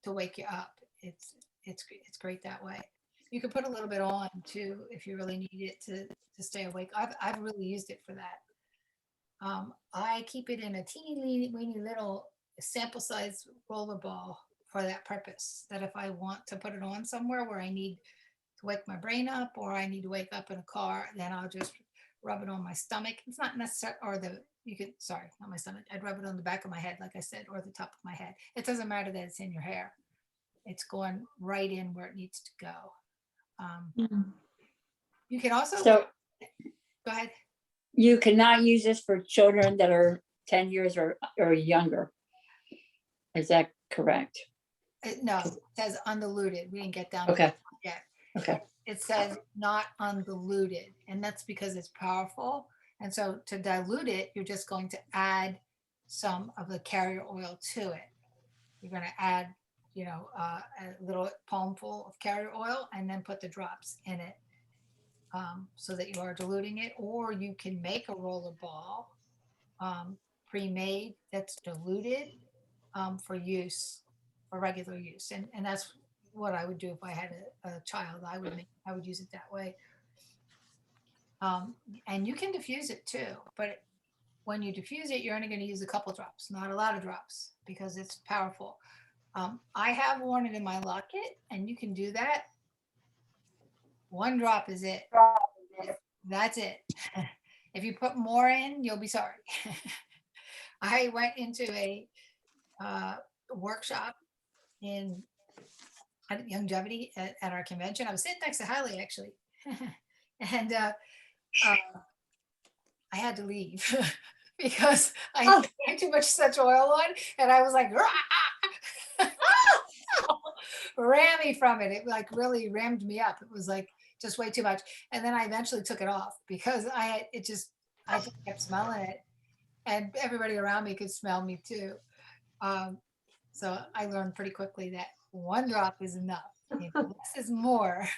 to wake you up. It's great that way. You can put a little bit on too if you really need it to stay awake. I've really used it for that. I keep it in a teeny weeny little sample size roller ball for that purpose. That if I want to put it on somewhere where I need to wake my brain up, or I need to wake up in a car, then I'll just rub it on my stomach. It's not necessary, or sorry, not my stomach. I'd rub it on the back of my head, like I said, or the top of my head. It doesn't matter that it's in your hair. It's going right in where it needs to go. You can also, So go ahead. you cannot use this for children that are 10 years or younger. Is that correct? No, it says undiluted. We didn't get down Okay. to that yet. Okay. It says not undiluted, and that's because it's powerful. And so to dilute it, you're just going to add some of the carrier oil to it. You're going to add, a little palmful of carrier oil and then put the drops in it, so that you are diluting it. Or you can make a roller ball pre-made that's diluted for use, for regular use. And that's what I would do if I had a child. I would use it that way. And you can diffuse it too, but when you diffuse it, you're only going to use a couple drops, not a lot of drops, because it's powerful. I have worn it in my locket, and you can do that. 1 drop is it. That's it. If you put more in, you'll be sorry. I went into a workshop at Youngevity at our convention. I was sitting next to Hailey, actually. And I had to leave because I had too much essential oil on, and I was like, ran me from it. It like really rammed me up. It was like just way too much. And then I eventually took it off because I kept smelling it, and everybody around me could smell me too. So I learned pretty quickly that 1 drop is enough. Less is more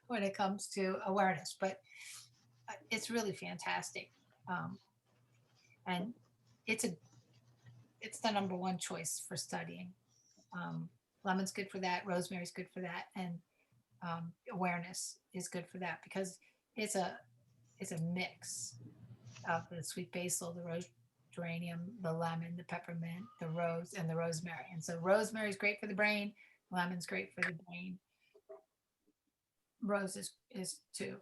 when it comes to awareness, but it's really fantastic. And it's the #1 choice for studying. Lemon's good for that. Rosemary's good for that. And awareness is good for that because it's a mix of the sweet basil, the rose geranium, the lemon, the peppermint, the rose, and the rosemary. And so rosemary is great for the brain. Lemon's great for the brain. Rose is too.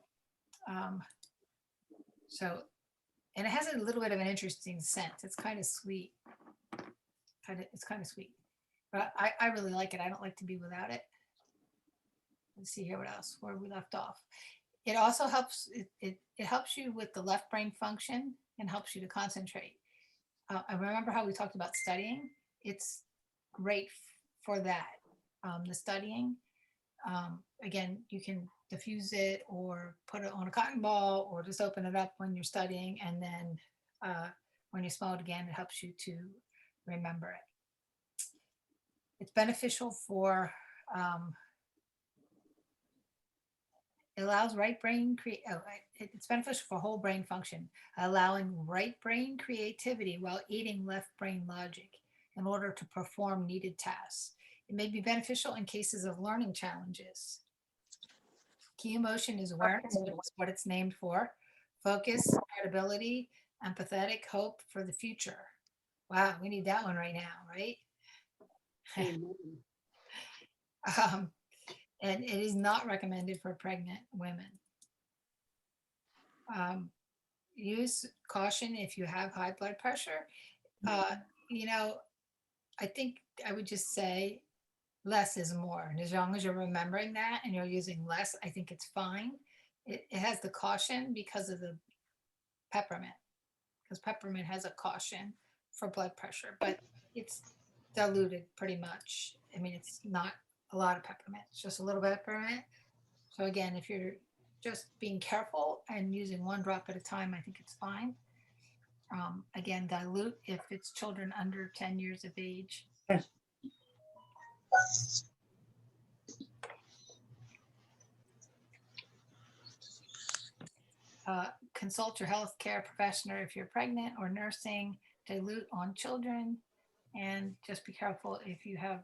And it has a little bit of an interesting scent. It's kind of sweet. It's kind of sweet. But I really like it. I don't like to be without it. Let's see here what else, where we left off. It also helps, it helps you with the left brain function and helps you to concentrate. I remember how we talked about studying. It's great for that. The studying, again, you can diffuse it or put it on a cotton ball or just open it up when you're studying. And then when you smell it again, it helps you to remember it. It's beneficial for, it allows right brain it's beneficial for whole brain function, allowing right brain creativity while eating left brain logic in order to perform needed tasks. It may be beneficial in cases of learning challenges. Key emotion is awareness, which is what it's named for. Focus, credibility, empathetic, hope for the future. Wow, we need that one right now, right? And it is not recommended for pregnant women. use caution if you have high blood pressure. You know, I think I would just say less is more. And as long as you're remembering that and you're using less, I think it's fine. It has the caution because of the peppermint, because peppermint has a caution for blood pressure, but it's diluted pretty much. I mean, it's not a lot of peppermint, it's just a little bit of peppermint. So again, if you're just being careful and using 1 drop at a time, I think it's fine. Again, dilute if it's children under 10 years of age. Consult your healthcare professional if you're pregnant or nursing. Dilute on children, and just be careful if you have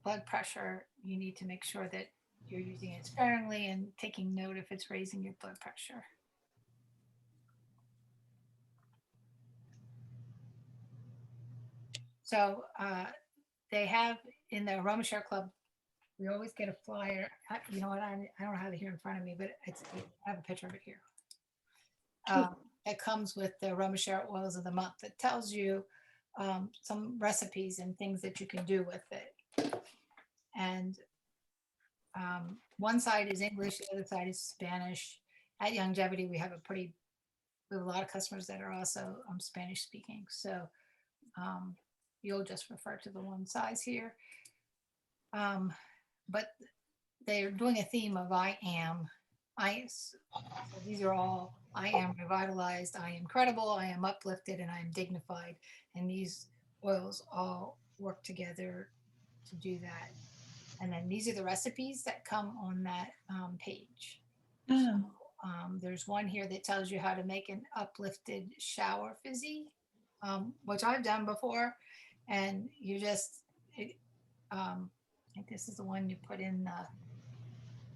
blood pressure. You need to make sure that you're using it sparingly and taking note if it's raising your blood pressure. So they have in the Aroma Share Club, we always get a flyer. You know what? I don't have it here in front of me, but I have a picture of it here. It comes with the Aroma Share Oils of the Month that tells you some recipes and things that you can do with it. And one side is English, the other side is Spanish. At Youngevity, we have a lot of customers that are also Spanish speaking. So you'll just refer to the one size here. But they're doing a theme of I am. So these are all, I am revitalized, I am credible, I am uplifted, and I am dignified. And these oils all work together to do that. And then these are the recipes that come on that page. So, there's one here that tells you how to make an uplifted shower fizzy, which I've done before. And you just, I think this is the one you put in,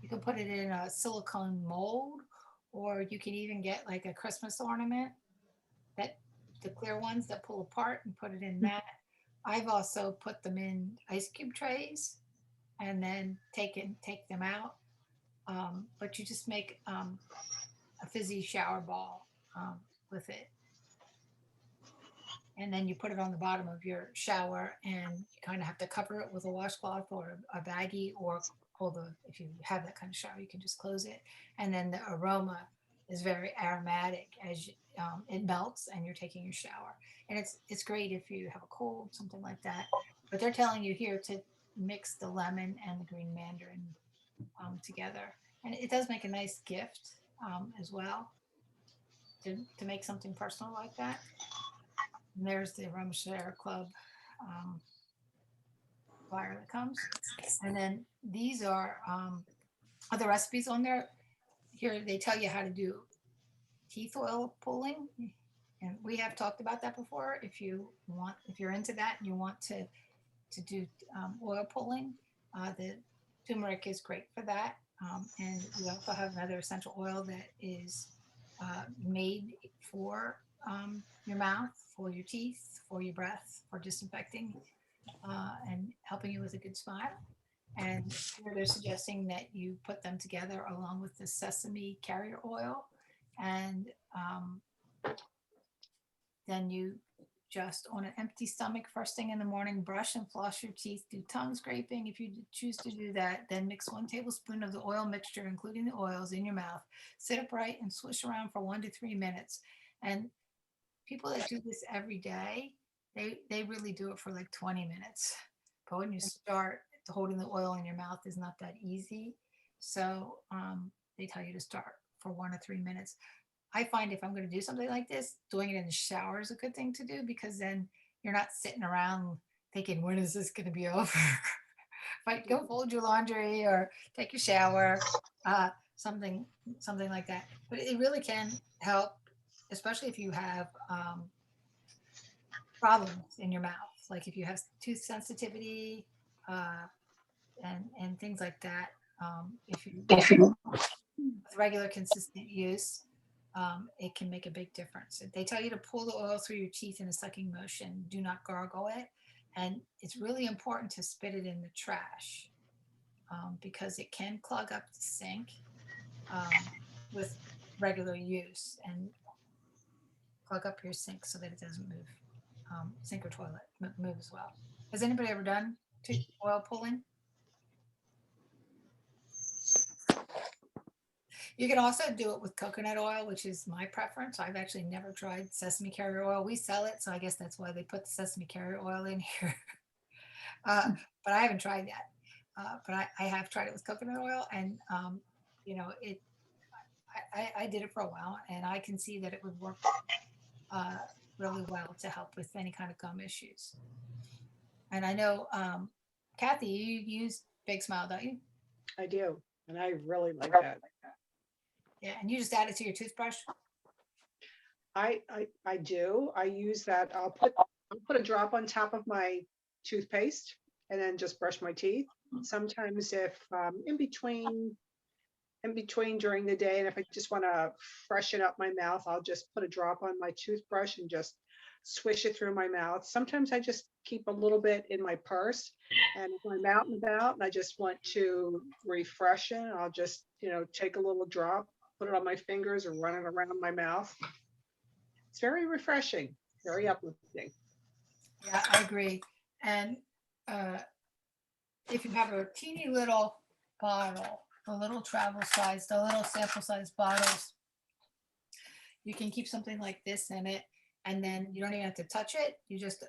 you can put it in a silicone mold, or you can even get like a Christmas ornament, that the clear ones that pull apart, and put it in that. I've also put them in ice cube trays and then take them out. But you just make a fizzy shower ball with it. And then you put it on the bottom of your shower, and you kind of have to cover it with a washcloth or a baggie, or if you have that kind of shower, you can just close it. And then the aroma is very aromatic as it melts and you're taking your shower. And it's great if you have a cold, something like that. But they're telling you here to mix the lemon and the green mandarin together. And it does make a nice gift as well, to make something personal like that. And there's the Aroma Share Club flyer that comes. And then these are other recipes on there. Here they tell you how to do teeth oil pulling. And we have talked about that before. If you're into that and you want to do oil pulling, the turmeric is great for that. And we also have another essential oil that is made for your mouth, for your teeth, for your breath, for disinfecting and helping you with a good smile. And here they're suggesting that you put them together along with the sesame carrier oil. And then you just, on an empty stomach, first thing in the morning, brush and floss your teeth, do tongue scraping. If you choose to do that, then mix 1 tablespoon of the oil mixture, including the oils, in your mouth. Sit upright and swish around for 1 to 3 minutes. And people that do this every day, they really do it for like 20 minutes. But when you start, holding the oil in your mouth is not that easy. So they tell you to start for 1 to 3 minutes. I find if I'm going to do something like this, doing it in the shower is a good thing to do, because then you're not sitting around thinking, when is this going to be over? Like, go fold your laundry or take your shower, something like that. But it really can help, especially if you have problems in your mouth, like if you have tooth sensitivity and things like that. If you with regular consistent use, it can make a big difference. They tell you to pull the oil through your teeth in a sucking motion. Do not gargle it. And it's really important to spit it in the trash because it can clog up the sink with regular use and plug up your sink so that it doesn't move. Sink or toilet move as well. Has anybody ever done oil pulling? You can also do it with coconut oil, which is my preference. I've actually never tried sesame carrier oil. We sell it, so I guess that's why they put the sesame carrier oil in here. But I haven't tried that. But I have tried it with coconut oil, and you know, I did it for a while, and I can see that it would work really well to help with any kind of gum issues. And I know, Kathy, you use Big Smile, don't you? I do, and I really like that. Yeah, and you just add it to your toothbrush? I do. I use that. I'll put a drop on top of my toothpaste and then just brush my teeth. Sometimes if in between during the day, and if I just want to freshen up my mouth, I'll just put a drop on my toothbrush and just swish it through my mouth. Sometimes I just keep a little bit in my purse, and if I'm out and about and I just want to refresh it, I'll just, take a little drop, put it on my fingers or run it around my mouth. It's very refreshing, very uplifting. Yeah, I agree. And if you have a teeny little bottle, a little travel size, the little sample size bottles, you can keep something like this in it, and then you don't even have to touch it. You just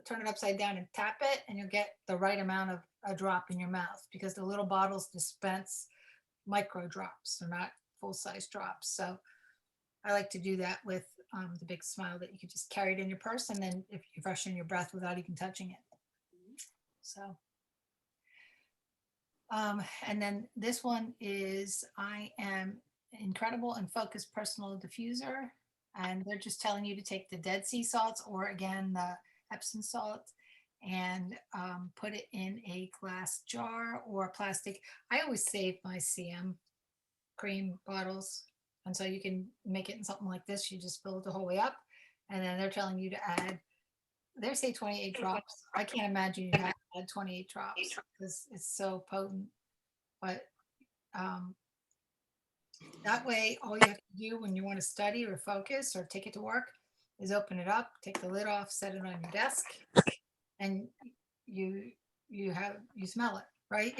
turn it upside down and tap it, and you'll get the right amount of a drop in your mouth, because the little bottles dispense micro drops. They're not full size drops. So I like to do that with the Big Smile, that you can just carry it in your purse, and then if you freshen your breath without even touching it. So, and then this one is I Am Incredible and Focused Personal Diffuser. And they're just telling you to take the Dead Sea salts, or again, the Epsom salt, and put it in a glass jar or plastic. I always save my CM cream bottles. And so you can make it in something like this. You just fill it the whole way up. And then they're telling you to add, they say 28 drops. I can't imagine you have to add 28 drops because it's so potent. But that way, all you have to do when you want to study or focus or take it to work is open it up, take the lid off, set it on your desk, and you smell it, right?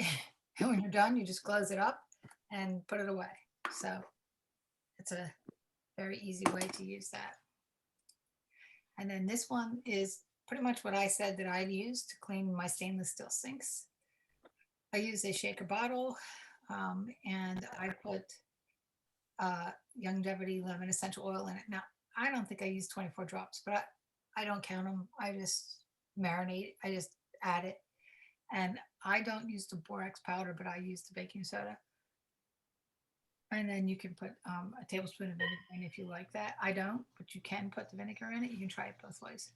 And when you're done, you just close it up and put it away. So it's a very easy way to use that. And then this one is pretty much what I said that I'd use to clean my stainless steel sinks. I use a shaker bottle, and I put Youngevity lemon essential oil in it. Now, I don't think I use 24 drops, but I don't count them. I just marinate. I just add it. And I don't use the borax powder, but I use the baking soda. And then you can put a tablespoon of vinegar in if you like that. I don't, but you can put the vinegar in it. You can try it both ways.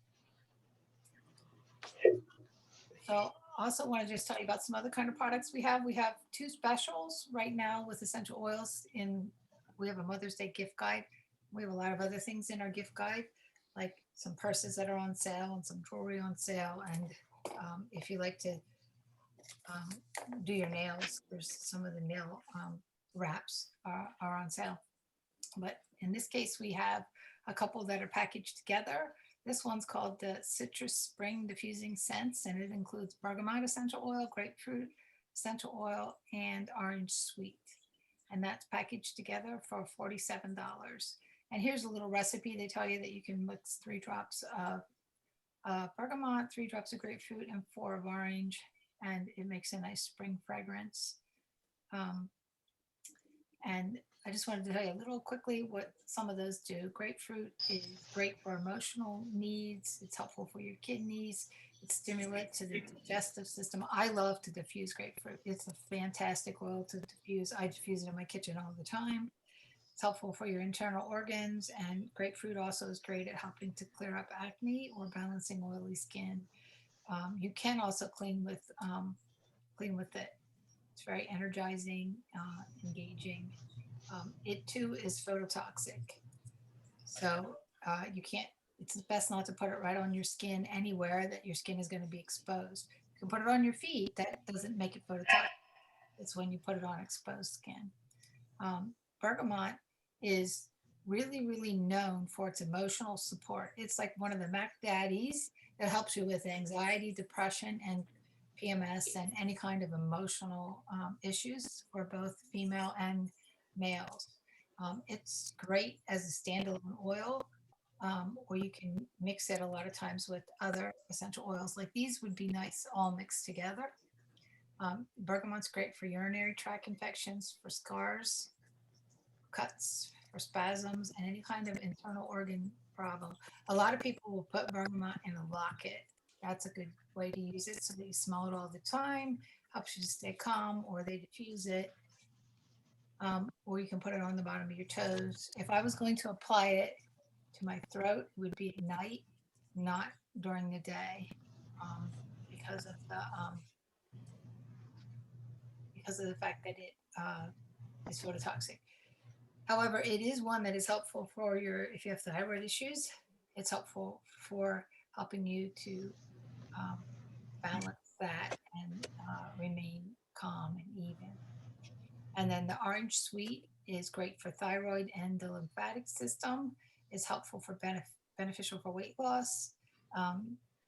So also want to just tell you about some other kind of products we have. We have 2 specials right now with essential oils. We have a Mother's Day gift guide. We have a lot of other things in our gift guide, like some purses that are on sale and some jewelry on sale. And if you like to do your nails, there's some of the nail wraps are on sale. But in this case, we have a couple that are packaged together. This one's called the Citrus Spring Diffusing Scents, and it includes bergamot essential oil, grapefruit essential oil, and orange sweet. And that's packaged together for $47. And here's a little recipe. They tell you that you can mix 3 drops of bergamot, 3 drops of grapefruit, and 4 of orange, and it makes a nice spring fragrance. And I just wanted to tell you a little quickly what some of those do. Grapefruit is great for emotional needs. It's helpful for your kidneys. It's stimulant to the digestive system. I love to diffuse grapefruit. It's a fantastic oil to diffuse. I diffuse it in my kitchen all the time. It's helpful for your internal organs, and grapefruit also is great at helping to clear up acne or balancing oily skin. You can also clean with it. It's very energizing, engaging. It too is phototoxic. So it's best not to put it right on your skin anywhere that your skin is going to be exposed. You can put it on your feet. That doesn't make it phototoxic. It's when you put it on exposed skin. Bergamot is really, really known for its emotional support. It's like one of the Mac Daddies that helps you with anxiety, depression, and PMS, and any kind of emotional issues for both female and males. It's great as a standalone oil, or you can mix it a lot of times with other essential oils. Like these would be nice all mixed together. Bergamot's great for urinary tract infections, for scars, cuts, for spasms, and any kind of internal organ problem. A lot of people will put bergamot in a locket. That's a good way to use it so that you smell it all the time, helps you to stay calm, or they diffuse it. Or you can put it on the bottom of your toes. If I was going to apply it to my throat, it would be at night, not during the day, because of the fact that it is phototoxic. However, it is one that is helpful for if you have thyroid issues. It's helpful for helping you to balance that and remain calm and even. And then the orange sweet is great for thyroid and the lymphatic system. Is helpful for beneficial for weight loss,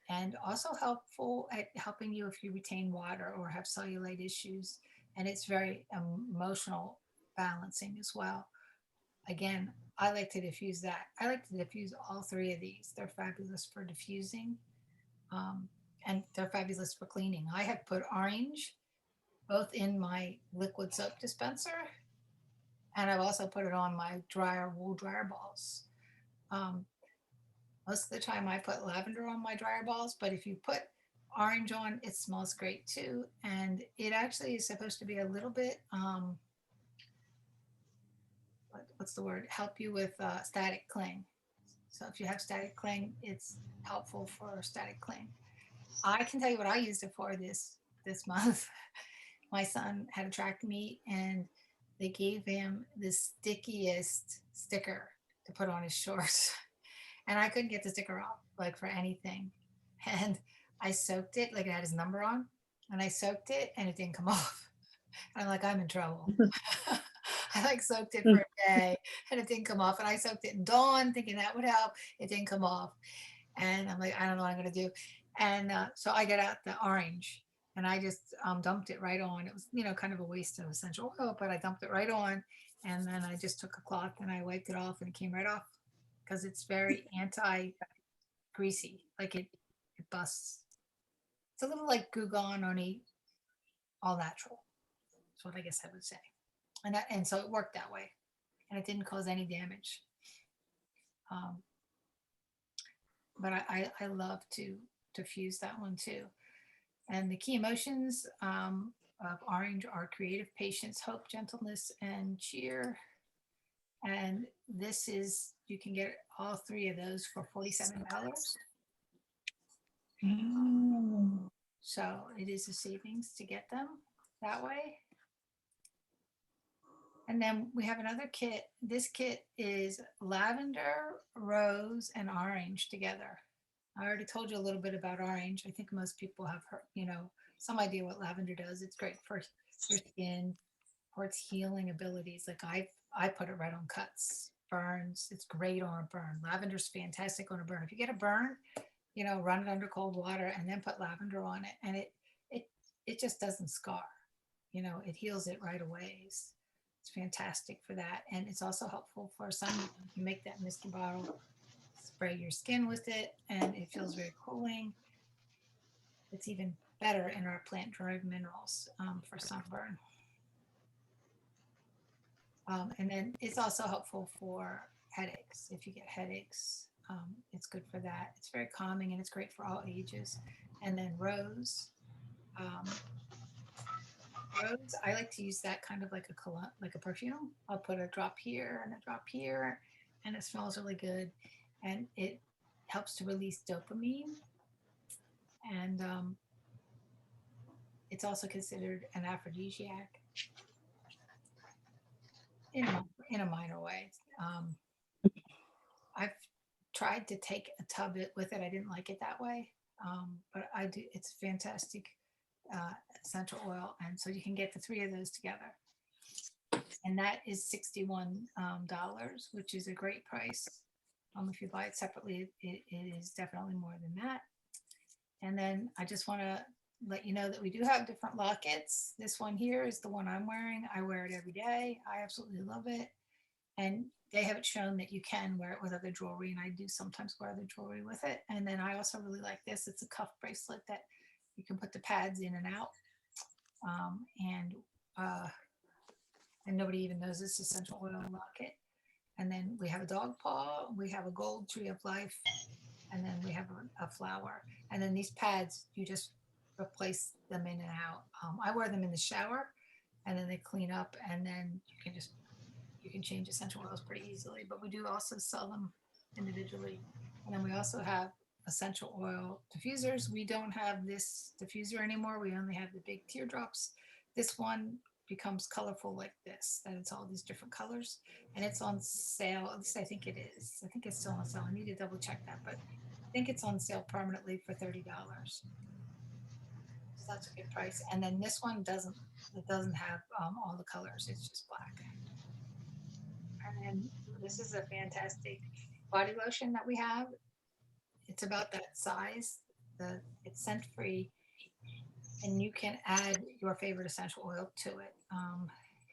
and also helpful at helping you if you retain water or have cellulite issues. And it's very emotional balancing as well. Again, I like to diffuse that. I like to diffuse all three of these. They're fabulous for diffusing, and they're fabulous for cleaning. I have put orange both in my liquid soap dispenser, and I've also put it on my wool dryer balls. Most of the time I put lavender on my dryer balls, but if you put orange on, it smells great too. And it actually is supposed to be a little bit, what's the word? Help you with static cling. So if you have static cling, it's helpful for static cling. I can tell you what I used it for this month. My son had a track meet and they gave him the stickiest sticker to put on his shorts. And I couldn't get the sticker off, like for anything. And I soaked it, like it had his number on, and I soaked it and it didn't come off. And I'm like, I'm in trouble. I like soaked it for a day and it didn't come off. And I soaked it in Dawn thinking that would help. It didn't come off. And I'm like, I don't know what I'm going to do. And so I got out the orange and I just dumped it right on. It was, kind of a waste of essential oil, but I dumped it right on. And then I just took a cloth and I wiped it off and it came right off because it's very anti-greasy. Like it busts. It's a little like Goo Gone, only all natural. That's what I guess I would say. And so it worked that way and it didn't cause any damage. But I love to diffuse that one too. And the key emotions of orange are creative, patience, hope, gentleness, and cheer. And this is, you can get all three of those for $47. So it is a savings to get them that way. And then we have another kit. This kit is lavender, rose, and orange together. I already told you a little bit about orange. I think most people have heard, some idea what lavender does. It's great for your skin, for its healing abilities. Like I put it right on cuts, burns. It's great on a burn. Lavender's fantastic on a burn. If you get a burn, run it under cold water and then put lavender on it, and it just doesn't scar. It heals it right away. It's fantastic for that, and it's also helpful for some. You make that misty bottle, spray your skin with it, and it feels very cooling. It's even better in our plant-derived minerals for sunburn. And then it's also helpful for headaches. If you get headaches, it's good for that. It's very calming and it's great for all ages. And then rose. Rose, I like to use that kind of like a cologne, like a perfume. I'll put a drop here and a drop here, and it smells really good. And it helps to release dopamine. And it's also considered an aphrodisiac in a minor way. I've tried to take a tub with it. I didn't like it that way, but I do. It's fantastic essential oil, and so you can get the three of those together. And that is $61, which is a great price. If you buy it separately, it is definitely more than that. And then I just want to let you know that we do have different lockets. This one here is the one I'm wearing. I wear it every day. I absolutely love it. And they have it shown that you can wear it with other jewelry, and I do sometimes wear other jewelry with it. And then I also really like this. It's a cuff bracelet that you can put the pads in and out. And nobody even knows it's essential oil locket. And then we have a dog paw, we have a gold tree of life, and then we have a flower. And then these pads, you just replace them in and out. I wear them in the shower, and then they clean up, and then you can change essential oils pretty easily. But we do also sell them individually. And then we also have essential oil diffusers. We don't have this diffuser anymore. We only have the big teardrops. This one becomes colorful like this, that it's all these different colors, and it's on sale. At least I think it is. I think it's still on sale. I need to double check that, but I think it's on sale permanently for $30. So that's a good price. And then this one doesn't have all the colors. It's just black. And then this is a fantastic body lotion that we have. It's about that size. It's scent free, and you can add your favorite essential oil to it.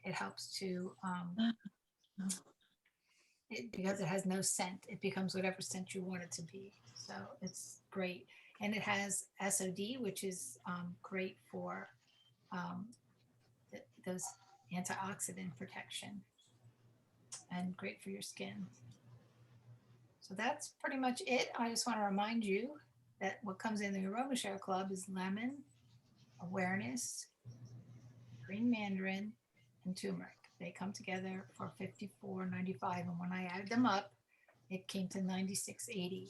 It helps to, because it has no scent, it becomes whatever scent you want it to be. So it's great. And it has SOD, which is great for those antioxidant protection and great for your skin. So that's pretty much it. I just want to remind you that what comes in the Aroma Share Club is lemon, awareness, green mandarin, and turmeric. They come together for $54.95, and when I added them up, it came to $96.80.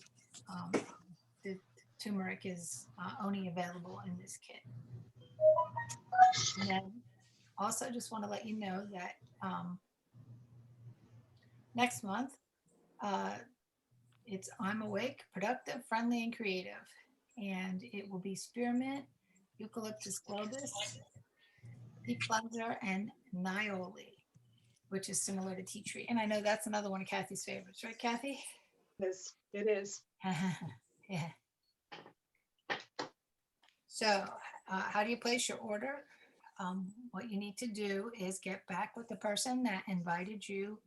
The turmeric is only available in this kit. And then also just want to let you know that next month, it's I'm Awake, Productive, Friendly, and Creative. And it will be spearmint, eucalyptus globus, deep cleanser, and nioli, which is similar to tea tree. And I know that's another one of Kathy's favorites, right, Kathy? Yes, it is. Yeah. So how do you place your order? What you need to do is get back with the person that invited you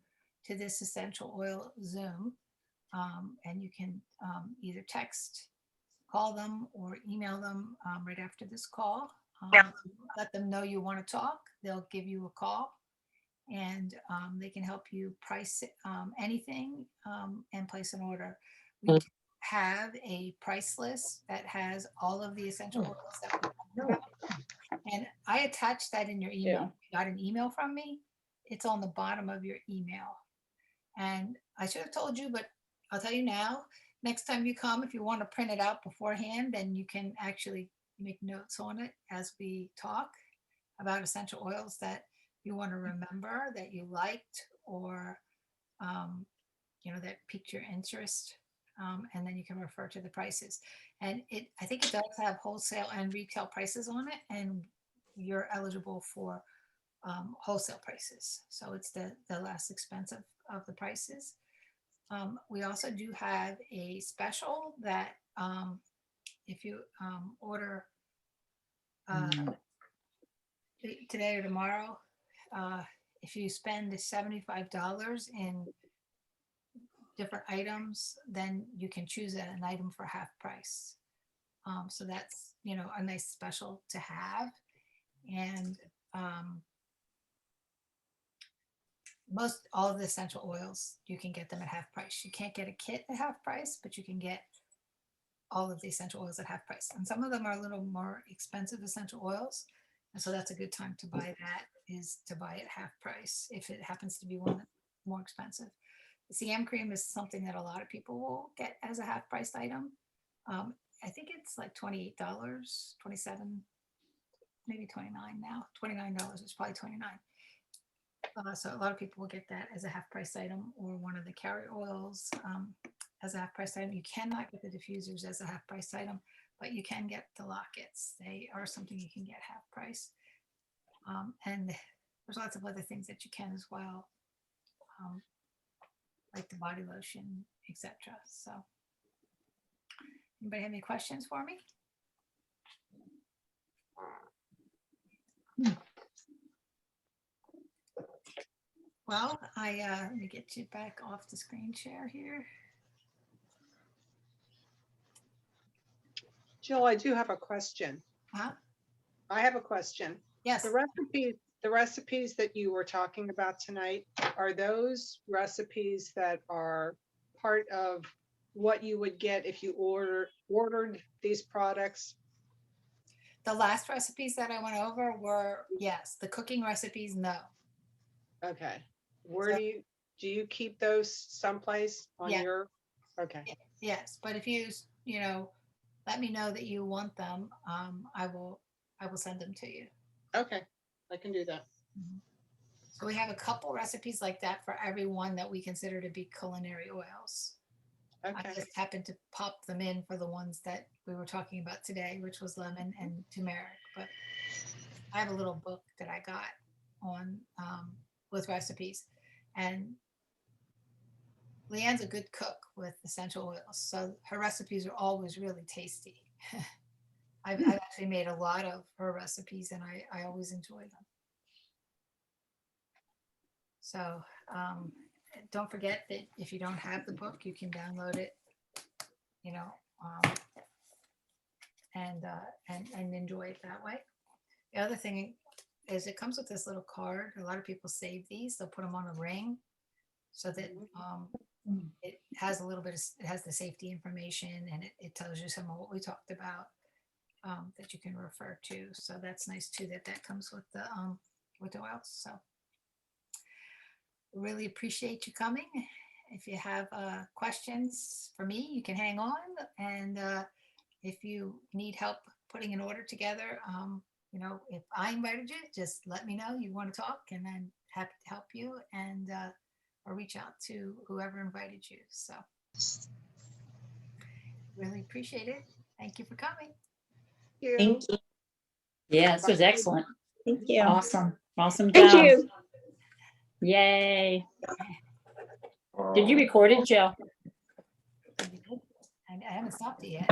to this essential oil Zoom. And you can either text, call them, or email them right after this call. Let them know you want to talk. They'll give you a call, and they can help you price anything and place an order. We do have a price list that has all of the essential oils that we talked about. And I attached that in your email. You got an email from me. It's on the bottom of your email. And I should have told you, but I'll tell you now, next time you come, if you want to print it out beforehand, then you can actually make notes on it as we talk about essential oils that you want to remember, that you liked, or, that piqued your interest. And then you can refer to the prices. And I think it does have wholesale and retail prices on it, and you're eligible for wholesale prices. So it's the less expensive of the prices. We also do have a special that if you order today or tomorrow, if you spend $75 in different items, then you can choose an item for half price. So that's, a nice special to have. And most all of the essential oils, you can get them at half price. You can't get a kit at half price, but you can get all of the essential oils at half price. And some of them are a little more expensive essential oils. And so that's a good time to buy that, is to buy it half price if it happens to be one that's more expensive. The CM cream is something that a lot of people will get as a half priced item. I think it's like $28, $27, maybe $29 now. $29 is probably $29. So a lot of people will get that as a half price item, or one of the carrier oils as a half price item. You cannot get the diffusers as a half price item, but you can get the lockets. They are something you can get half price. And there's lots of other things that you can as well, like the body lotion, etc. So, anybody have any questions for me? Well, let me get you back off the screen share here. Jill, I do have a question. Huh? I have a question. Yes. The recipes that you were talking about tonight, are those recipes that are part of what you would get if you ordered these products? The last recipes that I went over were, yes. The cooking recipes, no. Okay. Where So- do you keep those someplace on Yeah. your? Okay. Yes, but if you let me know that you want them, I will send them to you. Okay, I can do that. So we have a couple recipes like that for everyone that we consider to be culinary oils. I Okay. just happened to pop them in for the ones that we were talking about today, which was lemon and turmeric. But I have a little book that I got on with recipes, and Leanne's a good cook with essential oils, so her recipes are always really tasty. I've actually made a lot of her recipes, and I always enjoy them. So don't forget that if you don't have the book, you can download it, and enjoy it that way. The other thing is it comes with this little card. A lot of people save these. They'll put them on a ring so that it has it has the safety information, and it tells you some of what we talked about that you can refer to. So that's nice too, that comes with the oils. So really appreciate you coming. If you have questions for me, you can hang on. And if you need help putting an order together, if I invited you, just let me know you want to talk, and I'm happy to help you, and or reach out to whoever invited you. So really appreciate it. Thank you for coming. Thank you. Yeah, this was excellent. Thank you. Awesome. Awesome Thank job. you. Yay. Did you record it, Jill? I haven't stopped it yet.